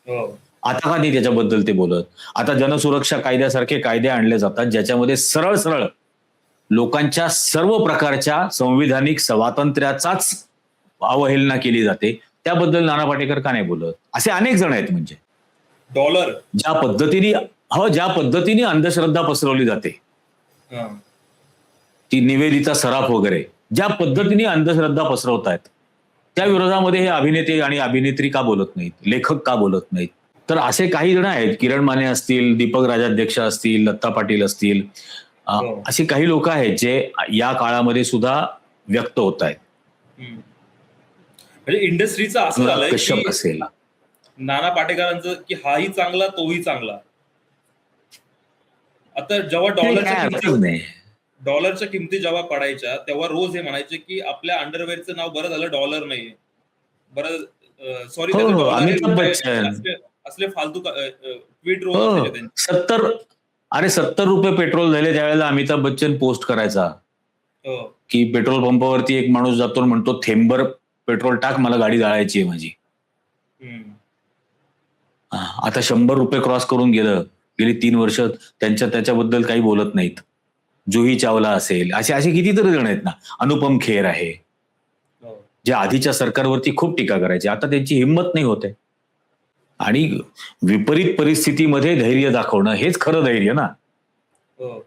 हो, आता का नाही त्याच्याबद्दल ते बोलत? आता जनसुरक्षा कायद्यासारखे कायदे आणले जातात ज्याच्यामध्ये सरळ सरळ लोकांच्या सर्व प्रकारच्या संविधानिक स्वातंत्र्याचाच अवहेलना केली जाते. त्याबद्दल नाना पाटेकर का नाही बोलत? असे अनेक जण आहेत. म्हणजे डॉलर. ज्या पद्धतीने अंधश्रद्धा पसरवली जाते, हा, ती निवेदिता सराफ वगैरे ज्या पद्धतीने अंधश्रद्धा पसरवतायत, त्या विरोधामध्ये हे अभिनेते आणि अभिनेत्री का बोलत नाहीत? लेखक का बोलत नाहीत? तर असे काही जण आहेत, किरण माने असतील, दीपक राजाध्यक्ष असतील, लत्ता पाटील असतील, हो. अशी काही लोक आहेत जे या काळामध्ये सुद्धा व्यक्त होत आहेत. हम्म. म्हणजे इंडस्ट्रीचं असं झालंय कश्यप की असेल, नाना पाटेकरांचं की हाही चांगला तोही चांगला. आता जेव्हा काय अर्थच नाही. डॉलरच्या किमती जेव्हा पडायच्या तेव्हा रोज हे म्हणायचे की आपल्या अंडरवेअरचं नाव बरं झालं डॉलर नाहीये, बरं सॉरी हो, त्याचं हो, डॉलर अमिताभ बच्चन. असले फालतू ट्विट रोज हो, असायचे त्यांचे. 70 रुपये पेट्रोल झाले त्यावेळेला अमिताभ बच्चन पोस्ट करायचा हो, की पेट्रोल पंपावरती एक माणूस जातो आणि म्हणतो, थेंबर पेट्रोल टाक, मला गाडी जाळायची आहे माझी. हम्म, आता 100 रुपये क्रॉस करून गेली 3 वर्ष त्याच्याबद्दल काही बोलत नाहीत. जुही चावला असेल, असे कितीतरी जण आहेत ना. अनुपम खेर आहे, हो, जे आधीच्या सरकारवरती खूप टीका करायचे, आता त्यांची हिंमत नाही होते. आणि विपरीत परिस्थितीमध्ये धैर्य दाखवणं हेच खरं धैर्य ना. हो,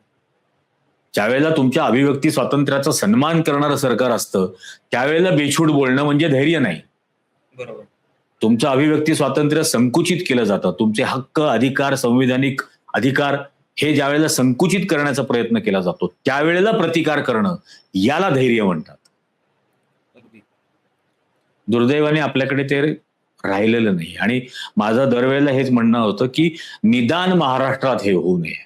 ज्यावेळेला तुमच्या अभिव्यक्ती स्वातंत्र्याचा सन्मान करणारं सरकार असतं त्यावेळेला बेछूट बोलणं म्हणजे धैर्य नाही. बरोबर. तुमचं अभिव्यक्ती स्वातंत्र्य संकुचित केलं जातं, तुमचे हक्क, अधिकार, संविधानिक अधिकार हे ज्यावेळेला संकुचित करण्याचा प्रयत्न केला जातो त्यावेळेला प्रतिकार करणं, याला धैर्य म्हणतात. अगदी. दुर्दैवाने आपल्याकडे ते राहिलेलं नाही. आणि माझं दरवेळेला हेच म्हणणं होतं की निदान महाराष्ट्रात हे होऊ नये.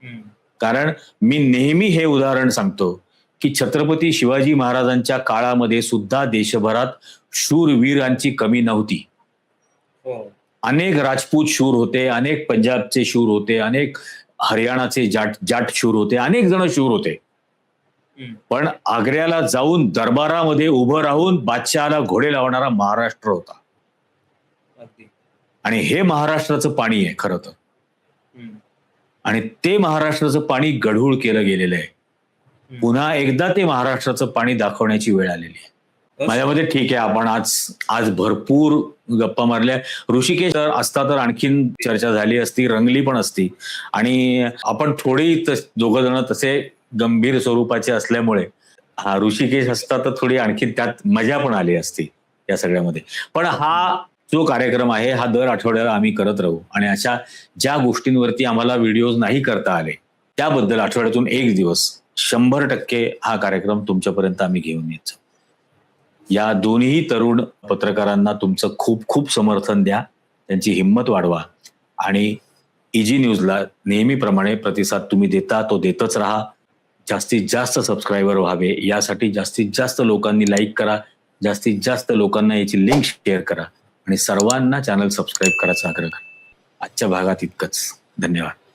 हम्म, कारण मी नेहमी हे उदाहरण सांगतो की छत्रपती शिवाजी महाराजांच्या काळामध्ये सुद्धा देशभरात शूरवीरांची कमी नव्हती. हो, अनेक राजपूत शूर होते, अनेक पंजाबचे शूर होते, अनेक हरियाणाचे जाट शूर होते, अनेक जण शूर होते. हम्म, पण आग्र्याला जाऊन दरबारामध्ये उभं राहून बादशहाला घोडे लावणारा महाराष्ट्र होता. अगदी. आणि हे महाराष्ट्राचं पाणी आहे खरं तर. हम्म, आणि ते महाराष्ट्राचं पाणी गढूळ केलं गेलेलं आहे. हम्म. पुन्हा एकदा ते महाराष्ट्राचं पाणी दाखवण्याची वेळ आलेली आहे. माझ्यामध्ये ठीक आहे, आपण आज भरपूर गप्पा मारल्या. ऋषिकेश असता तर आणखीन चर्चा झाली असती, रंगली पण असती. आणि आपण थोडी दोघं जण तसे गंभीर स्वरूपाचे असल्यामुळे ऋषिकेश असता तर थोडी आणखीन त्यात मजा पण आली असती या सगळ्यामध्ये. पण हा जो कार्यक्रम आहे हा दर आठवड्याला आम्ही करत राहू. आणि अशा ज्या गोष्टींवरती आम्हाला व्हिडिओज नाही करता आले त्याबद्दल आठवड्यातून एक दिवस 100% हा कार्यक्रम तुमच्यापर्यंत आम्ही घेऊन येतो. या दोन्ही तरुण पत्रकारांना तुमचं खूप खूप समर्थन द्या, त्यांची हिंमत वाढवा. आणि इजी न्यूजला नेहमीप्रमाणे प्रतिसाद तुम्ही देता तो देतच राहा. जास्तीत जास्त सबस्क्रायबर व्हावे यासाठी जास्तीत जास्त लोकांनी लाईक करा, जास्तीत जास्त लोकांना याची लिंक शेअर करा. आणि सर्वांना चॅनल सबस्क्राईब करायचा आग्रह करा. आजच्या भागात इतकंच. धन्यवाद.